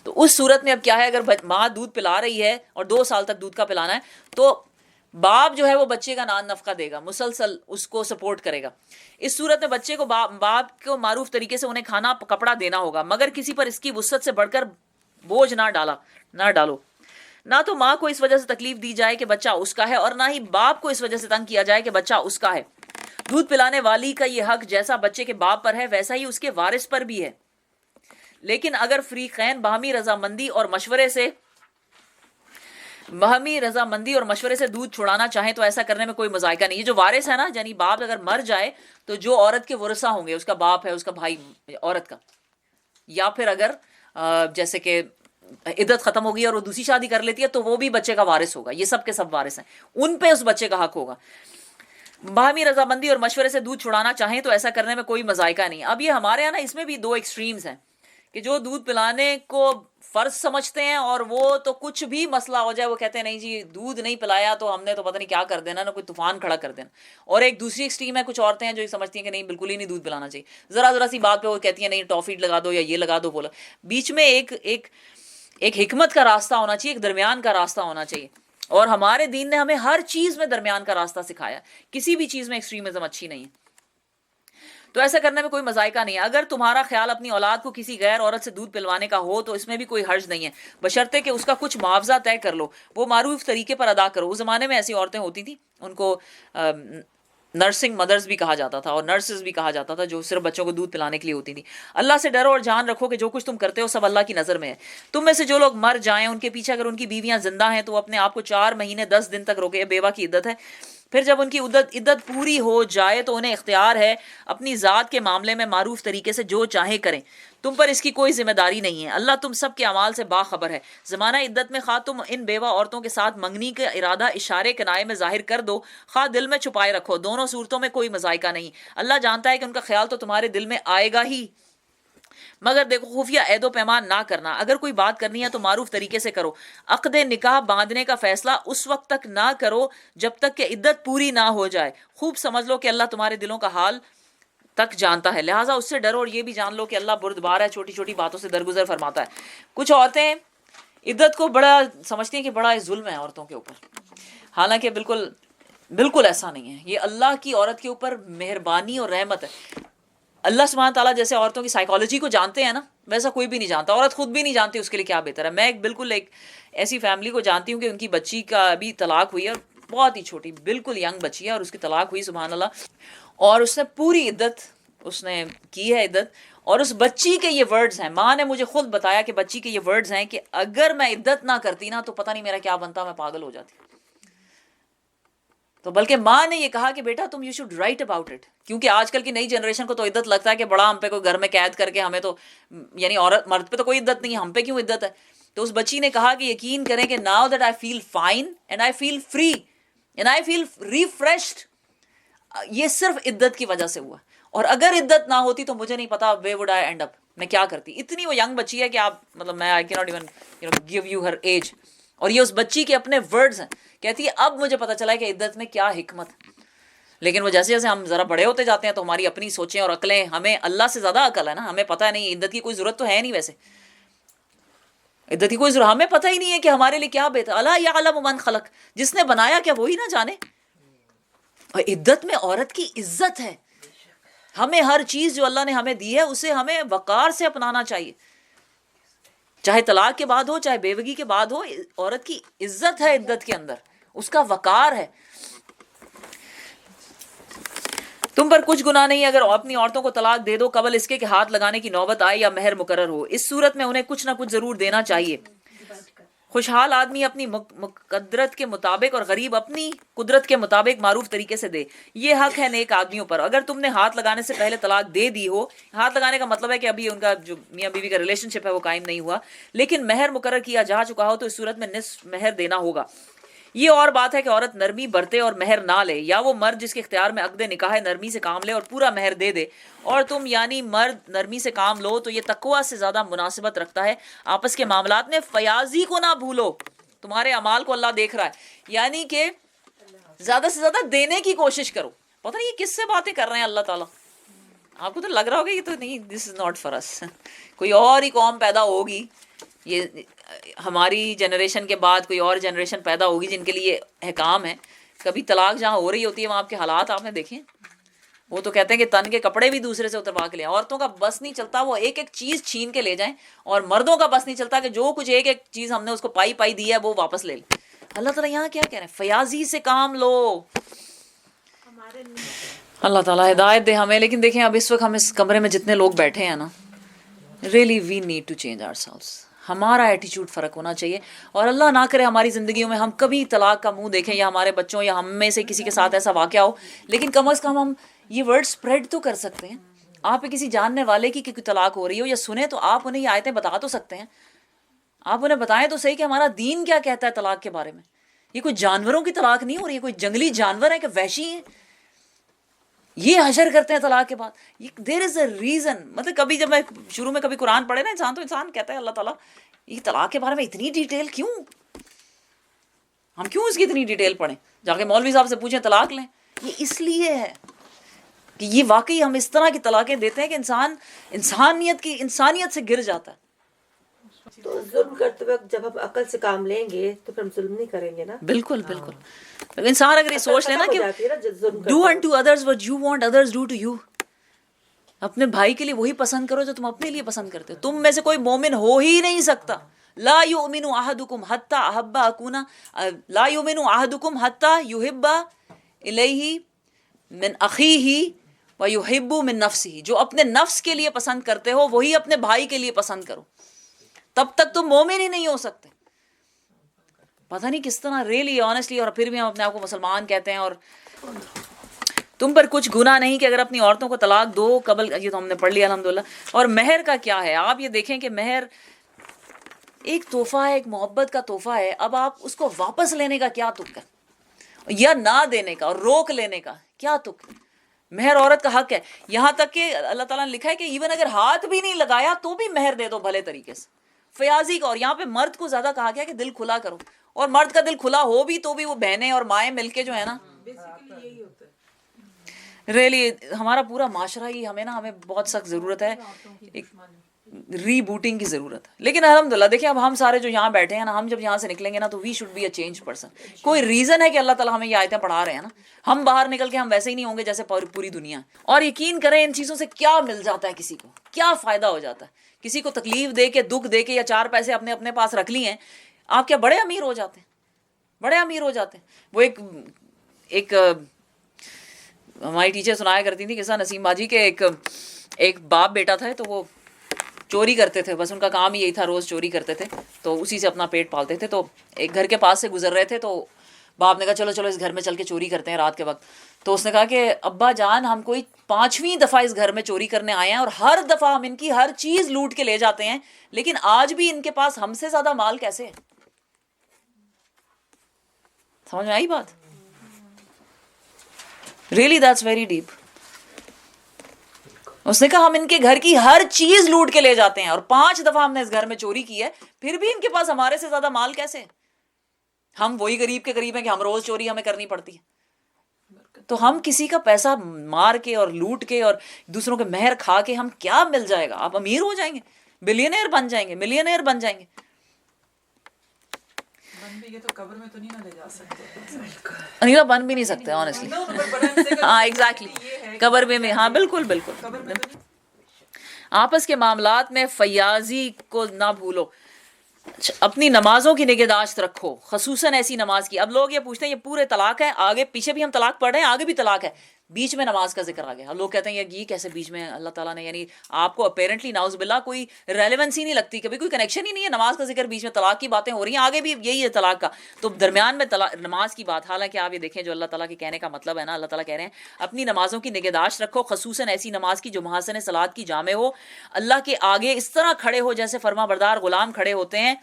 تو اس صورت میں اب کیا ہے، اگر ماں دودھ پلا رہی ہے اور 2 سال تک دودھ کا پلانا ہے تو باپ جو ہے وہ بچے کا نان نفقہ دے گا، مسلسل اس کو سپورٹ کرے گا. اس صورت میں بچے کو باپ کو معروف طریقے سے انہیں کھانا کپڑا دینا ہوگا، مگر کسی پر اس کی وسعت سے بڑھ کر بوجھ نہ ڈالو. نہ تو ماں کو اس وجہ سے تکلیف دی جائے کہ بچہ اس کا ہے، اور نہ ہی باپ کو اس وجہ سے تنگ کیا جائے کہ بچہ اس کا ہے. دودھ پلانے والی کا یہ حق جیسا بچے کے باپ پر ہے ویسا ہی اس کے وارث پر بھی ہے. لیکن اگر فریقین باہمی رضامندی اور مشورے سے دودھ چھڑانا چاہیں تو ایسا کرنے میں کوئی مذائقہ نہیں. یہ جو وارث ہے نا، یعنی باپ اگر مر جائے تو جو عورت کے ورثہ ہوں گے، اس کا باپ ہے، اس کا بھائی عورت کا، یا پھر اگر جیسے کہ عدت ختم ہوگی اور وہ دوسری شادی کر لیتی ہے تو وہ بھی بچے کا وارث ہوگا. یہ سب کے سب وارث ہیں، ان پہ اس بچے کا حق ہوگا. باہمی رضامندی اور مشورے سے دودھ چھڑانا چاہیں تو ایسا کرنے میں کوئی مذائقہ نہیں. اب یہ ہمارے یہاں نا اس میں بھی 2 ایکسٹریمز ہیں کہ جو دودھ پلانے کو فرض سمجھتے ہیں اور وہ تو کچھ بھی مسئلہ ہو جائے وہ کہتے ہیں نہیں جی دودھ نہیں پلایا تو ہم نے تو پتہ نہیں کیا کر دینا، نہ کوئی طوفان کھڑا کر دینا. اور ایک دوسری ایکسٹریم ہے، کچھ عورتیں ہیں جو یہ سمجھتی ہیں کہ نہیں بالکل ہی نہیں دودھ پلانا چاہیے، ذرا سی بات پہ وہ کہتی ہیں نہیں ٹافی لگا دو یا یہ لگا دو. بولا بیچ میں ایک حکمت کا راستہ ہونا چاہیے، ایک درمیان کا راستہ ہونا چاہیے. اور ہمارے دین نے ہمیں ہر چیز میں درمیان کا راستہ سکھایا، کسی بھی چیز میں ایکسٹریمزم اچھی نہیں ہے. تو ایسا کرنے میں کوئی مذائقہ نہیں ہے. اگر تمہارا خیال اپنی اولاد کو کسی غیر عورت سے دودھ پلوانے کا ہو تو اس میں بھی کوئی حرج نہیں ہے، بشرطے کہ اس کا کچھ معاوضہ طے کر لو، وہ معروف طریقے پر ادا کرو. اس زمانے میں ایسی عورتیں ہوتی تھیں، ان کو نرسنگ مدرز بھی کہا جاتا تھا اور نرسز بھی کہا جاتا تھا، جو صرف بچوں کو دودھ پلانے کے لیے ہوتی تھی. اللہ سے ڈرو اور جان رکھو کہ جو کچھ تم کرتے ہو سب اللہ کی نظر میں ہے. تم میں سے جو لوگ مر جائیں ان کے پیچھے اگر ان کی بیویاں زندہ ہیں تو وہ اپنے آپ کو 4 مہینے 10 دن تک روکے. بیوہ کی عدت ہے. پھر جب ان کی عدت پوری ہو جائے تو انہیں اختیار ہے اپنی ذات کے معاملے میں معروف طریقے سے جو چاہیں کریں. تم پر اس کی کوئی ذمہ داری نہیں ہے. اللہ تم سب کے اعمال سے باخبر ہے. زمانہ عدت میں خواہ تم ان بیوہ عورتوں کے ساتھ منگنی کا ارادہ اشارے کنائے میں ظاہر کر دو، خواہ دل میں چھپائے رکھو، دونوں صورتوں میں کوئی مذائقہ نہیں. اللہ جانتا ہے کہ ان کا خیال تو تمہارے دل میں آئے گا ہی. مگر دیکھو خفیہ عہد و پیمان نہ کرنا. اگر کوئی بات کرنی ہے تو معروف طریقے سے کرو. عقد نکاح باندھنے کا فیصلہ اس وقت تک نہ کرو جب تک کہ عدت پوری نہ ہو جائے. خوب سمجھ لو کہ اللہ تمہارے دلوں کا حال تک جانتا ہے، لہٰذا اس سے ڈرو اور یہ بھی جان لو کہ اللہ بردبار ہے، چھوٹی چھوٹی باتوں سے درگزر فرماتا ہے. کچھ عورتیں عدت کو بڑا سمجھتی ہیں کہ بڑا ظلم ہے عورتوں کے اوپر، حالانکہ بالکل ایسا نہیں ہے. یہ اللہ کی عورت کے اوپر مہربانی اور رحمت ہے. اللہ سبحانہ تعالیٰ جیسے عورتوں کی سائیکالوجی کو جانتے ہیں نا، ویسا کوئی بھی نہیں جانتا. عورت خود بھی نہیں جانتی اس کے لیے کیا بہتر ہے. میں ایک ایسی فیملی کو جانتی ہوں کہ ان کی بچی کا ابھی طلاق ہوئی ہے، بہت ہی چھوٹی بالکل ینگ بچی ہے، اور اس کی طلاق ہوئی سبحان اللہ، اور اس نے پوری عدت اس نے کی ہے عدت. اور اس بچی کے یہ ورڈز ہیں، ماں نے مجھے خود بتایا کہ بچی کے یہ ورڈز ہیں کہ اگر میں عدت نہ کرتی نا تو پتہ نہیں میرا کیا بنتا، میں پاگل ہو جاتی. تو بلکہ ماں نے یہ کہا کہ بیٹا تم you should write about it, کیونکہ آج کل کی نئی جنریشن کو تو عدت لگتا ہے کہ بڑا ہم پہ کوئی گھر میں قید کر کے ہمیں تو، یعنی عورت مرد پہ تو کوئی عدت نہیں ہے، ہم پہ کیوں عدت ہے. تو اس بچی نے کہا کہ یقین کریں کہ now that I feel fine and I feel free and I feel refreshed, یہ صرف عدت کی وجہ سے ہوا. اور اگر عدت نہ ہوتی تو مجھے نہیں پتا وے وڈ آئی اینڈ اپ، میں کیا کرتی. اتنی وہ ینگ بچی ہے کہ آپ مطلب میں آئی کی not even give you her age. اور یہ اس بچی کے اپنے ورڈز ہیں، کہتی ہے اب مجھے پتا چلا ہے کہ عدت میں کیا حکمت. لیکن وہ جیسے جیسے ہم ذرا بڑے ہوتے جاتے ہیں تو ہماری اپنی سوچیں اور عقلیں، ہمیں اللہ سے زیادہ عقل ہے نا، ہمیں پتہ نہیں عدت کی کوئی ضرورت تو ہے نہیں. ویسے عدت کی کوئی ضرورت ہمیں پتہ ہی نہیں ہے کہ ہمارے لیے کیا بہتر. الا یعلم من خلق، جس نے بنایا کیا وہی نہ جانے. اور عدت میں عورت کی عزت ہے. ہمیں ہر چیز جو اللہ نے ہمیں دی ہے اسے ہمیں وقار سے اپنانا چاہیے، چاہے طلاق کے بعد ہو چاہے بیوگی کے بعد ہو. عورت کی عزت ہے عدت کے اندر، اس کا وقار ہے. تم پر کچھ گناہ نہیں اگر اپنی عورتوں کو طلاق دے دو قبل اس کے کہ ہاتھ لگانے کی نوبت آئے یا مہر مقرر ہو. اس صورت میں انہیں کچھ نہ کچھ ضرور دینا چاہیے. خوشحال آدمی اپنی قدرت کے مطابق اور غریب اپنی قدرت کے مطابق معروف طریقے سے دے. یہ حق ہے نیک آدمیوں پر. اگر تم نے ہاتھ لگانے سے پہلے طلاق دے دی ہو، ہاتھ لگانے کا مطلب ہے کہ ابھی ان کا جو میاں بیوی کا ریلیشن شپ ہے وہ قائم نہیں ہوا، لیکن مہر مقرر کیا جا چکا ہو تو اس صورت میں نصف مہر دینا ہوگا. یہ اور بات ہے کہ عورت نرمی برتے اور مہر نہ لے، یا وہ مرد جس کے اختیار میں عقد نکاح ہے نرمی سے کام لے اور پورا مہر دے دے. اور تم یعنی مرد نرمی سے کام لو تو یہ تقوی سے زیادہ مناسبت رکھتا ہے. آپس کے معاملات میں فیاضی کو نہ بھولو، تمہارے اعمال کو اللہ دیکھ رہا ہے. یعنی کہ زیادہ سے زیادہ دینے کی کوشش کرو. پتہ نہیں یہ کس سے باتیں کر رہے ہیں اللہ تعالیٰ. آپ کو تو لگ رہا ہوگا یہ تو نہیں، دس از ناٹ فار اس. کوئی اور ہی قوم پیدا ہوگی، یہ ہماری جنریشن کے بعد کوئی اور جنریشن پیدا ہوگی جن کے لیے احکام ہے. کبھی طلاق جہاں ہو رہی ہوتی ہے وہاں آپ کے حالات آپ نے دیکھیں. وہ تو کہتے ہیں کہ تن کے کپڑے بھی دوسرے سے اتروا کے لیں. عورتوں کا بس نہیں چلتا وہ ایک ایک چیز چھین کے لے جائیں، اور مردوں کا بس نہیں چلتا کہ جو کچھ ایک ایک چیز ہم نے اس کو پائی دی ہے وہ واپس لے لیں. اللہ تعالیٰ یہاں کیا کہہ رہے ہیں؟ فیاضی سے کام لو. اللہ تعالیٰ ہدایت دے ہمیں. لیکن دیکھیں اب اس وقت ہم اس کمرے میں جتنے لوگ بیٹھے ہیں نا، really we need to change ourselves. ہمارا ایٹیچیوڈ فرق ہونا چاہیے. اور اللہ نہ کرے ہماری زندگیوں میں ہم کبھی طلاق کا منہ دیکھیں، یا ہمارے بچوں یا ہم میں سے کسی کے ساتھ ایسا واقعہ ہو، لیکن کم از کم ہم یہ ورڈ سپریڈ تو کر سکتے ہیں. آپ کسی جاننے والے کی کہ طلاق ہو رہی ہو یا سنیں تو آپ انہیں یہ آیتیں بتا تو سکتے ہیں. آپ انہیں بتائیں تو صحیح کہ ہمارا دین کیا کہتا ہے طلاق کے بارے میں. یہ کوئی جانوروں کی طلاق نہیں ہو رہی ہے، کوئی جنگلی جانور ہے کہ وحشی ہیں، یہ حشر کرتے ہیں طلاق کے بعد. دیر از اے ریزن. مطلب کبھی جب میں شروع میں کبھی قرآن پڑھے نا انسان کہتا ہے اللہ تعالیٰ یہ طلاق کے بارے میں اتنی ڈیٹیل کیوں، ہم کیوں اس کی اتنی ڈیٹیل پڑھیں؟ جا کے مولوی صاحب سے پوچھیں طلاق لیں. یہ اس لیے ہے کہ یہ واقعی ہم اس طرح کی طلاقیں دیتے ہیں کہ انسان انسانیت سے گر جاتا ہے. تو ظلم کرتے وقت جب ہم عقل سے کام لیں گے تو پھر ہم ظلم نہیں کریں گے نا. بالکل بالکل. انسان اگر یہ سوچ لے نا کہ do unto others what you want others do to you, اپنے بھائی کے لیے وہی پسند کرو جو تم اپنے لیے پسند کرتے ہو. تم میں سے کوئی مومن ہو ہی نہیں سکتا. لا یؤمن احدکم حتی احب اکون لا یؤمن احدکم حتی یحب الیہ من اخیہ ویحب من نفسہ. جو اپنے نفس کے لیے پسند کرتے ہو وہی اپنے بھائی کے لیے پسند کرو, تب تک تم مومن ہی نہیں ہو سکتے. پتہ نہیں کس طرح ریئلی آنیسٹلی, اور پھر بھی ہم اپنے آپ کو مسلمان کہتے ہیں. اور تم پر کچھ گناہ نہیں کہ اگر اپنی عورتوں کو طلاق دو قبل, یہ تو ہم نے پڑھ لیا الحمدللہ. اور مہر کا کیا ہے, آپ یہ دیکھیں کہ مہر ایک تحفہ ہے, ایک محبت کا تحفہ ہے. اب آپ اس کو واپس لینے کا کیا تک ہے, یا نہ دینے کا اور روک لینے کا کیا تک. مہر عورت کا حق ہے, یہاں تک کہ اللہ تعالیٰ نے لکھا ہے کہ ایون اگر ہاتھ بھی نہیں لگایا تو بھی مہر دے دو بھلے طریقے سے, فیاضی کا. اور یہاں پہ مرد کو زیادہ کہا گیا کہ دل کھلا کرو, اور مرد کا دل کھلا ہو بھی تو بھی وہ بہنیں اور مائیں مل کے جو ہے نا, ریئلی ہمارا پورا معاشرہ ہی ہمیں بہت سخت ضرورت ہے, ایک ری بوٹنگ کی ضرورت ہے. لیکن الحمدللہ دیکھیں اب ہم سارے جو یہاں بیٹھے ہیں نا, ہم جب یہاں سے نکلیں گے نا تو we should be a change person. کوئی ریزن ہے کہ اللہ تعالیٰ ہمیں یہ آیتیں پڑھا رہے ہیں نا, ہم باہر نکل کے ہم ویسے ہی نہیں ہوں گے جیسے پوری دنیا. اور یقین کریں ان چیزوں سے کیا مل جاتا ہے, کسی کو کیا فائدہ ہو جاتا ہے. کسی کو تکلیف دے کے, دکھ دے کے, یا 4 پیسے اپنے پاس رکھ لیے ہیں, آپ کیا بڑے امیر ہو جاتے ہیں, بڑے امیر ہو جاتے ہیں. وہ ایک ہماری ٹیچر سنایا کرتی تھی قصہ نسیم باجی کے, ایک باپ بیٹا تھا, تو وہ چوری کرتے تھے, بس ان کا کام ہی یہی تھا, روز چوری کرتے تھے, تو اسی سے اپنا پیٹ پالتے تھے. تو ایک گھر کے پاس سے گزر رہے تھے, تو باپ نے کہا چلو اس گھر میں چل کے چوری کرتے ہیں رات کے وقت. تو اس نے کہا کہ ابا جان ہم کوئی 5ویں دفعہ اس گھر میں چوری کرنے آئے ہیں, اور ہر دفعہ ہم ان کی ہر چیز لوٹ کے لے جاتے ہیں, لیکن آج بھی ان کے پاس ہم سے زیادہ مال کیسے ہے. سمجھ میں آئی بات؟ Really that's very deep. اس نے کہا ہم ان کے گھر کی ہر چیز لوٹ کے لے جاتے ہیں, اور 5 دفعہ ہم نے اس گھر میں چوری کی ہے, پھر بھی ان کے پاس ہمارے سے زیادہ مال کیسے ہے. ہم وہی غریب کے قریب ہیں کہ ہم روز چوری ہمیں کرنی پڑتی ہے. تو ہم کسی کا پیسہ مار کے اور لوٹ کے اور دوسروں کے مہر کھا کے ہم کیا مل جائے گا. آپ امیر ہو جائیں گے, بلینئر بن جائیں گے, ملینئر بن جائیں گے. انیلا بن بھی نہیں سکتے آنیسٹلی. ہاں ایگزیکٹلی, قبر میں, ہاں بالکل. آپس کے معاملات میں فیاضی کو نہ بھولو. اپنی نمازوں کی نگہداشت رکھو, خصوصاً ایسی نماز کی. اب لوگ یہ پوچھتے ہیں یہ پورے طلاق ہے, آگے پیچھے بھی ہم طلاق پڑھ رہے ہیں, آگے بھی طلاق ہے, بیچ میں نماز کا ذکر آ گیا. اب لوگ کہتے ہیں یہ کیسے بیچ میں اللہ تعالیٰ نے, یعنی آپ کو اپیرنٹلی ناؤز باللہ کوئی ریلیونس ہی نہیں لگتی, کبھی کوئی کنیکشن ہی نہیں ہے. نماز کا ذکر بیچ میں, طلاق کی باتیں ہو رہی ہیں, آگے بھی یہی ہے طلاق کا, تو درمیان میں نماز کی بات. حالانکہ آپ یہ دیکھیں جو اللہ تعالیٰ کے کہنے کا مطلب ہے نا, اللہ تعالیٰ کہہ رہے ہیں اپنی نمازوں کی نگہداشت رکھو, خصوصاً ایسی نماز کی جو محاسن صلات کی جامع ہو. اللہ کے آگے اس طرح کھڑے ہو جیسے فرما بردار غلام کھڑے ہوتے ہیں.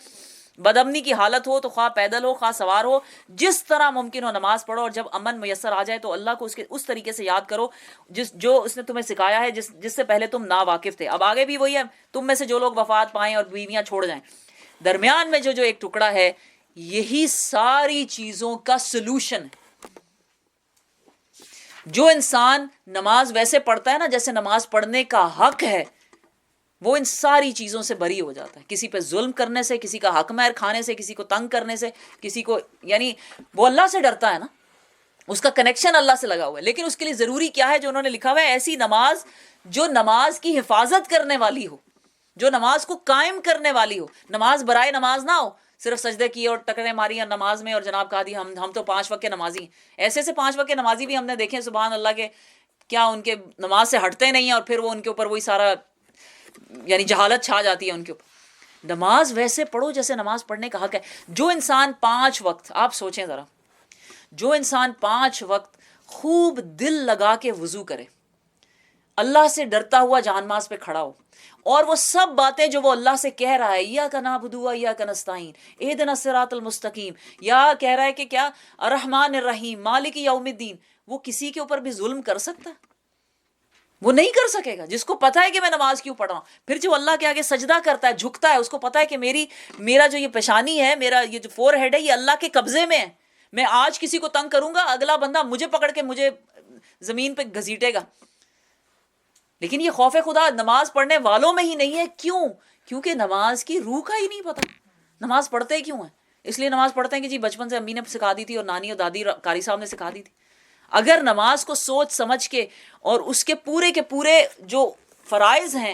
بدامنی کی حالت ہو تو خواہ پیدل ہو خواہ سوار ہو, جس طرح ممکن ہو نماز پڑھو, اور جب امن میسر آ جائے تو اللہ کو اس طریقے سے یاد کرو جو اس نے تمہیں سکھایا ہے, جس سے پہلے تم نا واقف تھے. اب آگے بھی وہی ہے, تم میں سے جو لوگ وفات پائیں اور بیویاں چھوڑ جائیں, درمیان میں جو ایک ٹکڑا ہے, یہی ساری چیزوں کا سلوشن ہے. جو انسان نماز ویسے پڑھتا ہے نا جیسے نماز پڑھنے کا حق ہے, وہ ان ساری چیزوں سے بری ہو جاتا ہے. کسی پہ ظلم کرنے سے, کسی کا حق مہر کھانے سے, کسی کو تنگ کرنے سے, کسی کو, یعنی وہ اللہ سے ڈرتا ہے نا, اس کا کنیکشن اللہ سے لگا ہوا ہے. لیکن اس کے لیے ضروری کیا ہے, جو انہوں نے لکھا ہوا ہے, ایسی نماز جو نماز کی حفاظت کرنے والی ہو, جو نماز کو قائم کرنے والی ہو. نماز برائے نماز نہ ہو, صرف سجدے کیے اور ٹکرے ماری نماز میں, اور جناب کہا دی ہم تو 5 وقت کے نمازی ہیں. ایسے 5 وقت کے نمازی بھی ہم نے دیکھے سبحان اللہ کے, کیا ان کے نماز سے ہٹتے نہیں ہیں, اور پھر وہ ان کے اوپر وہی سارا یعنی جہالت چھا جاتی ہے ان کے اوپر. نماز ویسے پڑھو جیسے نماز پڑھنے کا حق ہے. جو انسان 5 وقت, آپ سوچیں ذرا, جو انسان 5 وقت خوب دل لگا کے وضو کرے, اللہ سے ڈرتا ہوا جہنماز پہ کھڑا ہو, اور وہ سب باتیں جو وہ اللہ سے کہہ رہا ہے, ایاک نعبد و ایاک نستعین, اہدنا الصراط المستقیم, یا کہہ رہا ہے کہ کیا الرحمن الرحیم مالک یوم الدین, وہ کسی کے اوپر بھی ظلم کر سکتا ہے؟ وہ نہیں کر سکے گا. جس کو پتا ہے کہ میں نماز کیوں پڑھ رہا ہوں. پھر جو اللہ کے آگے سجدہ کرتا ہے, جھکتا ہے, اس کو پتا ہے کہ میرا جو یہ پیشانی ہے, میرا یہ جو فور ہیڈ ہے, یہ اللہ کے قبضے میں ہے. میں آج کسی کو تنگ کروں گا, اگلا بندہ مجھے پکڑ کے مجھے زمین پہ گھسیٹے گا. لیکن یہ خوف خدا نماز پڑھنے والوں میں ہی نہیں ہے. کیوں؟ کیونکہ نماز کی روح کا ہی نہیں پتا. نماز پڑھتے کیوں ہیں؟ اس لیے نماز پڑھتے ہیں کہ جی بچپن سے امی نے سکھا دی تھی اور نانی اور دادی قاری صاحب نے سکھا دی تھی. اگر نماز کو سوچ سمجھ کے اور اس کے پورے جو فرائض ہیں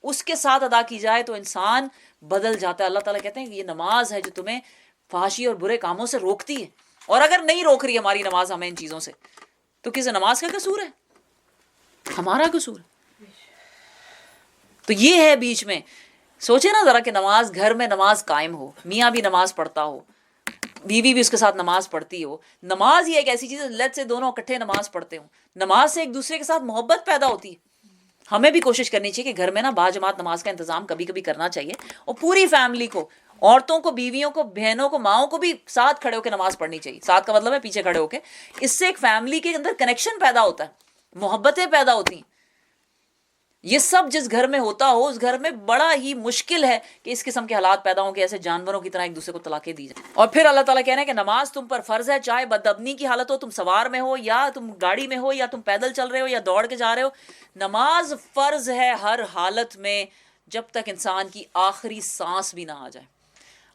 اس کے ساتھ ادا کی جائے تو انسان بدل جاتا ہے. اللہ تعالیٰ کہتے ہیں کہ یہ نماز ہے جو تمہیں فحاشی اور برے کاموں سے روکتی ہے. اور اگر نہیں روک رہی ہماری نماز ہمیں ان چیزوں سے تو کس نماز کا قصور ہے؟ ہمارا قصور ہے. تو یہ ہے بیچ میں سوچے نا ذرا کہ نماز گھر میں نماز قائم ہو, میاں بھی نماز پڑھتا ہو, بیوی بھی اس کے ساتھ نماز پڑھتی ہو. نماز یہ ایک ایسی چیز ہے لیٹ سے دونوں اکٹھے نماز پڑھتے ہوں. نماز سے ایک دوسرے کے ساتھ محبت پیدا ہوتی ہے. ہمیں بھی کوشش کرنی چاہیے کہ گھر میں نا باجماعت نماز کا انتظام کبھی کبھی کرنا چاہیے, اور پوری فیملی کو, عورتوں کو, بیویوں کو, بہنوں کو, ماؤں کو بھی ساتھ کھڑے ہو کے نماز پڑھنی چاہیے. ساتھ کا مطلب ہے پیچھے کھڑے ہو کے. اس سے ایک فیملی کے اندر کنیکشن پیدا ہوتا ہے, محبتیں پیدا ہوتی ہیں. یہ سب جس گھر میں ہوتا ہو اس گھر میں بڑا ہی مشکل ہے کہ اس قسم کے حالات پیدا ہوں کہ ایسے جانوروں کی طرح ایک دوسرے کو طلاقیں دی جائیں. اور پھر اللہ تعالیٰ کہہ رہے ہیں کہ نماز تم پر فرض ہے, چاہے بدابنی کی حالت ہو, تم سوار میں ہو یا تم گاڑی میں ہو یا تم پیدل چل رہے ہو یا دوڑ کے جا رہے ہو. نماز فرض ہے ہر حالت میں جب تک انسان کی آخری سانس بھی نہ آ جائے.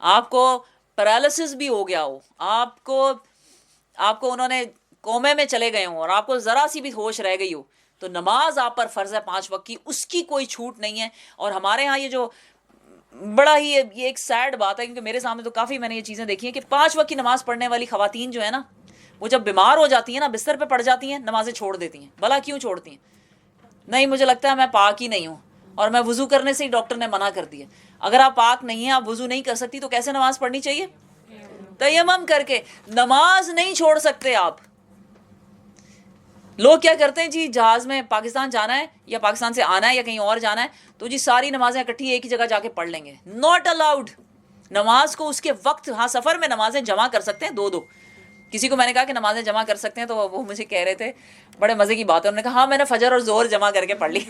آپ کو پیرالسس بھی ہو گیا ہو, آپ کو انہوں نے کومے میں چلے گئے ہوں اور آپ کو ذرا سی بھی ہوش رہ گئی ہو, تو نماز آپ پر فرض ہے 5 وقت کی, اس کی کوئی چھوٹ نہیں ہے. اور ہمارے ہاں یہ جو بڑا ہی یہ ایک سیڈ بات ہے, کیونکہ میرے سامنے تو کافی میں نے یہ چیزیں دیکھی ہیں کہ 5 وقت کی نماز پڑھنے والی خواتین جو ہے نا, وہ جب بیمار ہو جاتی ہیں نا, بستر پہ پڑ جاتی ہیں, نمازیں چھوڑ دیتی ہیں. بھلا کیوں چھوڑتی ہیں؟ نہیں, مجھے لگتا ہے میں پاک ہی نہیں ہوں اور میں وضو کرنے سے ہی ڈاکٹر نے منع کر دیا. اگر آپ پاک نہیں ہیں, آپ وضو نہیں کر سکتی, تو کیسے نماز پڑھنی چاہیے؟ تیمم کر کے. نماز نہیں چھوڑ سکتے آپ. لوگ کیا کرتے ہیں جی, جہاز میں پاکستان جانا ہے یا پاکستان سے آنا ہے یا کہیں اور جانا ہے تو جی ساری نمازیں اکٹھی ایک ہی جگہ جا کے پڑھ لیں گے. Not allowed. نماز کو اس کے وقت, ہاں سفر میں نمازیں جمع کر سکتے ہیں 2-2. کسی کو میں نے کہا کہ نمازیں جمع کر سکتے ہیں تو وہ مجھے کہہ رہے تھے, بڑے مزے کی بات ہے, انہوں نے کہا ہاں میں نے فجر اور ظہر جمع کر کے پڑھ لی.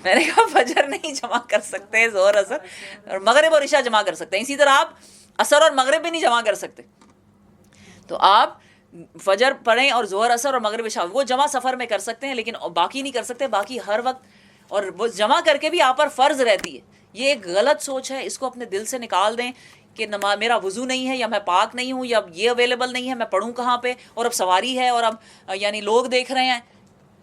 میں نے کہا فجر نہیں جمع کر سکتے, ظہر اثر اور مغرب اور عشاء جمع کر سکتے ہیں. اسی طرح آپ عصر اور مغرب بھی نہیں جمع کر سکتے. تو آپ فجر پڑھیں اور ظہر اثر اور مغرب عشاء وہ جمع سفر میں کر سکتے ہیں, لیکن باقی نہیں کر سکتے. باقی ہر وقت, اور وہ جمع کر کے بھی آپ پر فرض رہتی ہے. یہ ایک غلط سوچ ہے, اس کو اپنے دل سے نکال دیں کہ میرا وضو نہیں ہے یا میں پاک نہیں ہوں یا یہ اویلیبل نہیں ہے, میں پڑھوں کہاں پہ, اور اب سواری ہے اور اب یعنی لوگ دیکھ رہے ہیں.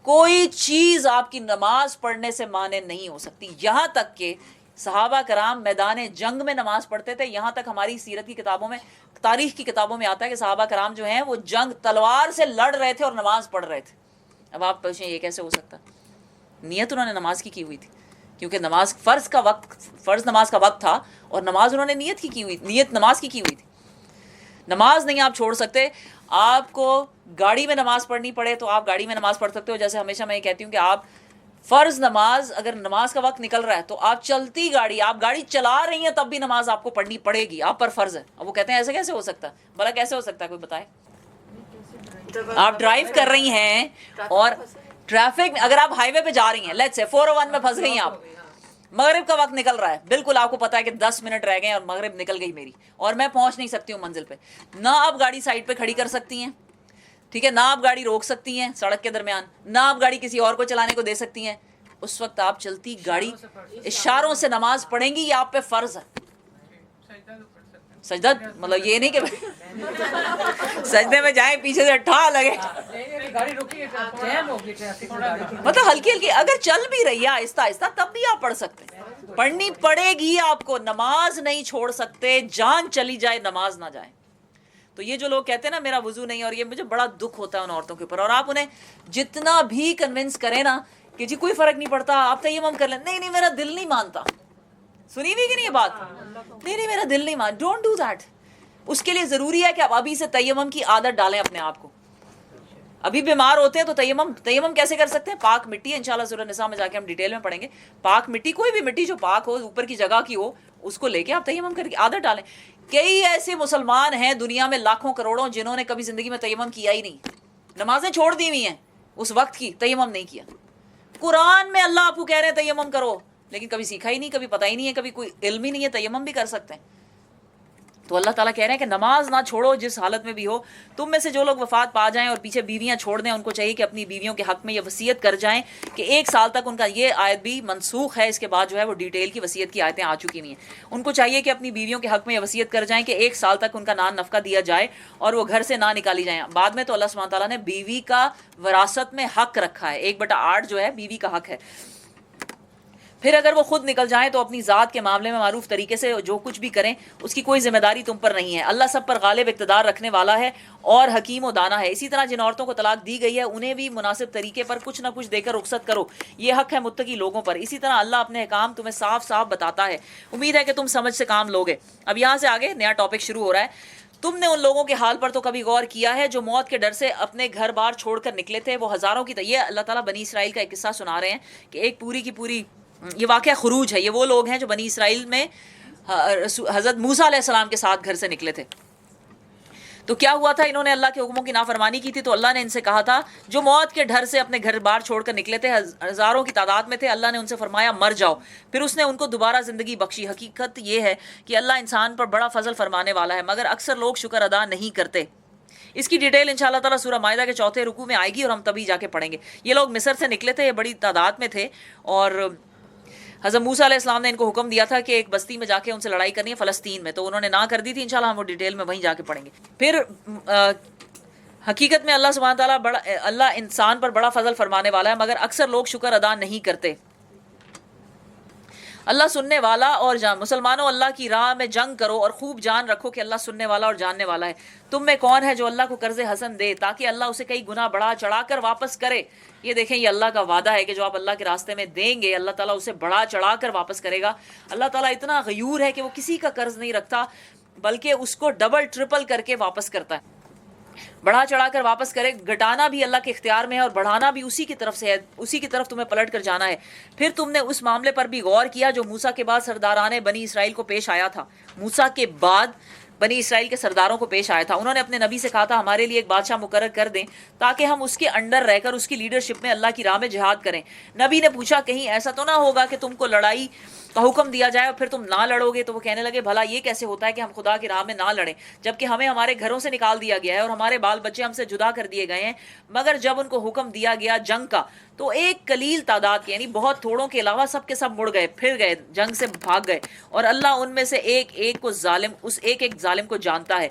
کوئی چیز آپ کی نماز پڑھنے سے مانع نہیں ہو سکتی. یہاں تک کہ صحابہ کرام میدان جنگ میں نماز پڑھتے تھے. یہاں تک ہماری سیرت کی کتابوں میں, تاریخ کی کتابوں میں آتا ہے کہ صحابہ کرام جو ہیں وہ جنگ تلوار سے لڑ رہے تھے اور نماز پڑھ رہے تھے. اب آپ پوچھیں یہ کیسے ہو سکتا؟ نیت انہوں نے نماز کی ہوئی تھی, کیونکہ نماز فرض نماز کا وقت تھا اور نماز انہوں نے نیت نماز کی ہوئی تھی. نماز نہیں آپ چھوڑ سکتے. آپ کو گاڑی میں نماز پڑھنی پڑے تو آپ گاڑی میں نماز پڑھ سکتے ہو. جیسے ہمیشہ میں یہ کہتی ہوں کہ آپ فرض نماز, اگر نماز کا وقت نکل رہا ہے تو آپ چلتی گاڑی, آپ گاڑی چلا رہی ہیں تب بھی نماز آپ کو پڑھنی پڑے گی, آپ پر فرض ہے. اب وہ کہتے ہیں ایسے کیسے ہو سکتا ہے؟ بھلا کیسے ہو سکتا ہے, کوئی بتائے. آپ ڈرائیو کر رہی ہیں اور ٹریفک میں, اگر آپ ہائی وے پہ جا رہی ہیں, لیٹس سے 401 میں پھنس گئی ہیں آپ, مغرب کا وقت نکل رہا ہے, بالکل آپ کو پتا ہے کہ 10 منٹ رہ گئے اور مغرب نکل گئی میری, اور میں پہنچ نہیں سکتی ہوں منزل پہ. نہ آپ گاڑی سائڈ پہ کھڑی کر سکتی ہیں, ٹھیک ہے, نہ آپ گاڑی روک سکتی ہیں سڑک کے درمیان, نہ آپ گاڑی کسی اور کو چلانے کو دے سکتی ہیں. اس وقت آپ چلتی گاڑی اشاروں سے نماز پڑھیں گی, یہ آپ پہ فرض ہے. سجدہ مطلب یہ نہیں کہ سجدے میں جائیں پیچھے سے ٹھا لگے, مطلب ہلکی ہلکی اگر چل بھی رہی ہے آہستہ آہستہ تب بھی آپ پڑھ سکتے ہیں. پڑھنی پڑے گی آپ کو, نماز نہیں چھوڑ سکتے. جان چلی جائے نماز نہ جائے. تو یہ جو لوگ کہتے ہیں نا میرا وضو نہیں, اور یہ مجھے بڑا دکھ ہوتا ہے ان عورتوں کے اوپر. اور آپ انہیں جتنا بھی کنونس کریں نا کہ جی کوئی فرق نہیں پڑتا, آپ تیمم کر لیں, نہیں میرا دل نہیں مانتا. سنی ہوئی کہ نہیں یہ بات؟ نہیں میرا دل نہیں مان. Don't do that. اس کے لیے ضروری ہے کہ آپ ابھی سے تیمم کی عادت ڈالیں اپنے آپ کو. ابھی بیمار ہوتے ہیں تو تیمم کیسے کر سکتے ہیں؟ پاک مٹی, انشاءاللہ سورہ نساء میں جا کے ہم ڈیٹیل میں پڑھیں گے. پاک مٹی, کوئی بھی مٹی جو پاک ہو, اوپر کی جگہ کی ہو, اس کو لے کے آپ تیمم کر کے عادت ڈالیں. کئی ایسے مسلمان ہیں دنیا میں لاکھوں کروڑوں جنہوں نے کبھی زندگی میں تیمم کیا ہی نہیں, نمازیں چھوڑ دی ہوئی ہیں اس وقت کی, تیمم نہیں کیا. قرآن میں اللہ آپ کو کہہ رہے ہیں تیمم کرو, لیکن کبھی سیکھا ہی نہیں, کبھی پتہ ہی نہیں ہے, کبھی کوئی علم ہی نہیں ہے تیمم بھی کر سکتے ہیں. تو اللہ تعالیٰ کہہ رہے ہیں کہ نماز نہ چھوڑو جس حالت میں بھی ہو. تم میں سے جو لوگ وفات پا جائیں اور پیچھے بیویاں چھوڑ دیں، ان کو چاہیے کہ اپنی بیویوں کے حق میں یہ وصیت کر جائیں کہ 1 سال تک ان کا، یہ آیت بھی منسوخ ہے، اس کے بعد جو ہے وہ ڈیٹیل کی وصیت کی آیتیں آ چکی ہوئی ہیں. ان کو چاہیے کہ اپنی بیویوں کے حق میں یہ وصیت کر جائیں کہ 1 سال تک ان کا نان نفقہ دیا جائے اور وہ گھر سے نہ نکالی جائیں. بعد میں تو اللہ سبحانہ تعالیٰ نے بیوی کا وراثت میں حق رکھا ہے، 1/8 جو ہے بیوی کا حق ہے. پھر اگر وہ خود نکل جائیں تو اپنی ذات کے معاملے میں معروف طریقے سے جو کچھ بھی کریں اس کی کوئی ذمہ داری تم پر نہیں ہے. اللہ سب پر غالب اقتدار رکھنے والا ہے اور حکیم و دانا ہے. اسی طرح جن عورتوں کو طلاق دی گئی ہے انہیں بھی مناسب طریقے پر کچھ نہ کچھ دے کر رخصت کرو، یہ حق ہے متقی لوگوں پر. اسی طرح اللہ اپنے احکام تمہیں صاف صاف بتاتا ہے. امید ہے کہ تم سمجھ سے کام لوگے. اب یہاں سے آگے نیا ٹاپک شروع ہو رہا ہے. تم نے ان لوگوں کے حال پر تو کبھی غور کیا ہے جو موت کے ڈر سے اپنے گھر بار چھوڑ کر نکلے تھے؟ وہ ہزاروں کی، یہ اللہ تعالیٰ بنی اسرائیل کا ایک قصہ سنا رہے ہیں کہ ایک پوری کی پوری، یہ واقعہ خروج ہے. یہ وہ لوگ ہیں جو بنی اسرائیل میں حضرت موسیٰ علیہ السلام کے ساتھ گھر سے نکلے تھے. تو کیا ہوا تھا؟ انہوں نے اللہ کے حکموں کی نافرمانی کی تھی. تو اللہ نے ان سے کہا تھا جو موت کے ڈر سے اپنے گھر بار چھوڑ کر نکلے تھے، ہزاروں کی تعداد میں تھے، اللہ نے ان سے فرمایا مر جاؤ. پھر اس نے ان کو دوبارہ زندگی بخشی. حقیقت یہ ہے کہ اللہ انسان پر بڑا فضل فرمانے والا ہے، مگر اکثر لوگ شکر ادا نہیں کرتے. اس کی ڈیٹیل انشاءاللہ تعالیٰ سورہ مائدہ کے 4 رکوع میں آئے گی اور ہم تبھی جا کے پڑھیں گے. یہ لوگ مصر سے نکلے تھے، یہ بڑی تعداد میں تھے اور حضرت موسیٰ علیہ السلام نے ان کو حکم دیا تھا کہ ایک بستی میں جا کے ان سے لڑائی کرنی ہے، فلسطین میں. تو انہوں نے نہ کر دی تھی. انشاءاللہ ہم وہ ڈیٹیل میں وہیں جا کے پڑھیں گے. پھر حقیقت میں اللہ سبحانہ تعالیٰ اللہ انسان پر بڑا فضل فرمانے والا ہے، مگر اکثر لوگ شکر ادا نہیں کرتے. اللہ سننے والا اور مسلمانوں اللہ کی راہ میں جنگ کرو اور خوب جان رکھو کہ اللہ سننے والا اور جاننے والا ہے. تم میں کون ہے جو اللہ کو قرض حسن دے تاکہ اللہ اسے کئی گنا بڑھا چڑھا کر واپس کرے؟ یہ دیکھیں، یہ اللہ کا وعدہ ہے کہ جو آپ اللہ کے راستے میں دیں گے اللہ تعالیٰ اسے بڑھا چڑھا کر واپس کرے گا. اللہ تعالیٰ اتنا غیور ہے کہ وہ کسی کا قرض نہیں رکھتا بلکہ اس کو ڈبل ٹرپل کر کے واپس کرتا ہے، بڑھا چڑھا کر واپس کرے. گھٹانا بھی اللہ کے اختیار میں ہے اور بڑھانا بھی اسی کی طرف سے ہے، اسی کی طرف تمہیں پلٹ کر جانا ہے. پھر تم نے اس معاملے پر بھی غور کیا جو موسیٰ کے بعد سرداران بنی اسرائیل کو پیش آیا تھا. موسیٰ کے بعد بنی اسرائیل کے سرداروں کو پیش آیا تھا. انہوں نے اپنے نبی سے کہا تھا ہمارے لیے ایک بادشاہ مقرر کر دیں تاکہ ہم اس کے انڈر رہ کر اس کی لیڈرشپ میں اللہ کی راہ میں جہاد کریں. نبی نے پوچھا کہیں ایسا تو نہ ہوگا کہ تم کو لڑائی کا حکم دیا جائے اور پھر تم نہ لڑو گے؟ تو وہ کہنے لگے بھلا یہ کیسے ہوتا ہے کہ ہم خدا کی راہ میں نہ لڑیں جبکہ ہمیں ہمارے گھروں سے نکال دیا گیا ہے اور ہمارے بال بچے ہم سے جدا کر دیے گئے ہیں. مگر جب ان کو حکم دیا گیا جنگ کا تو ایک قلیل تعداد کے، یعنی بہت تھوڑوں کے علاوہ سب کے سب مڑ گئے، پھر گئے، جنگ سے بھاگ گئے. اور اللہ ان میں سے ایک ایک ظالم کو جانتا ہے.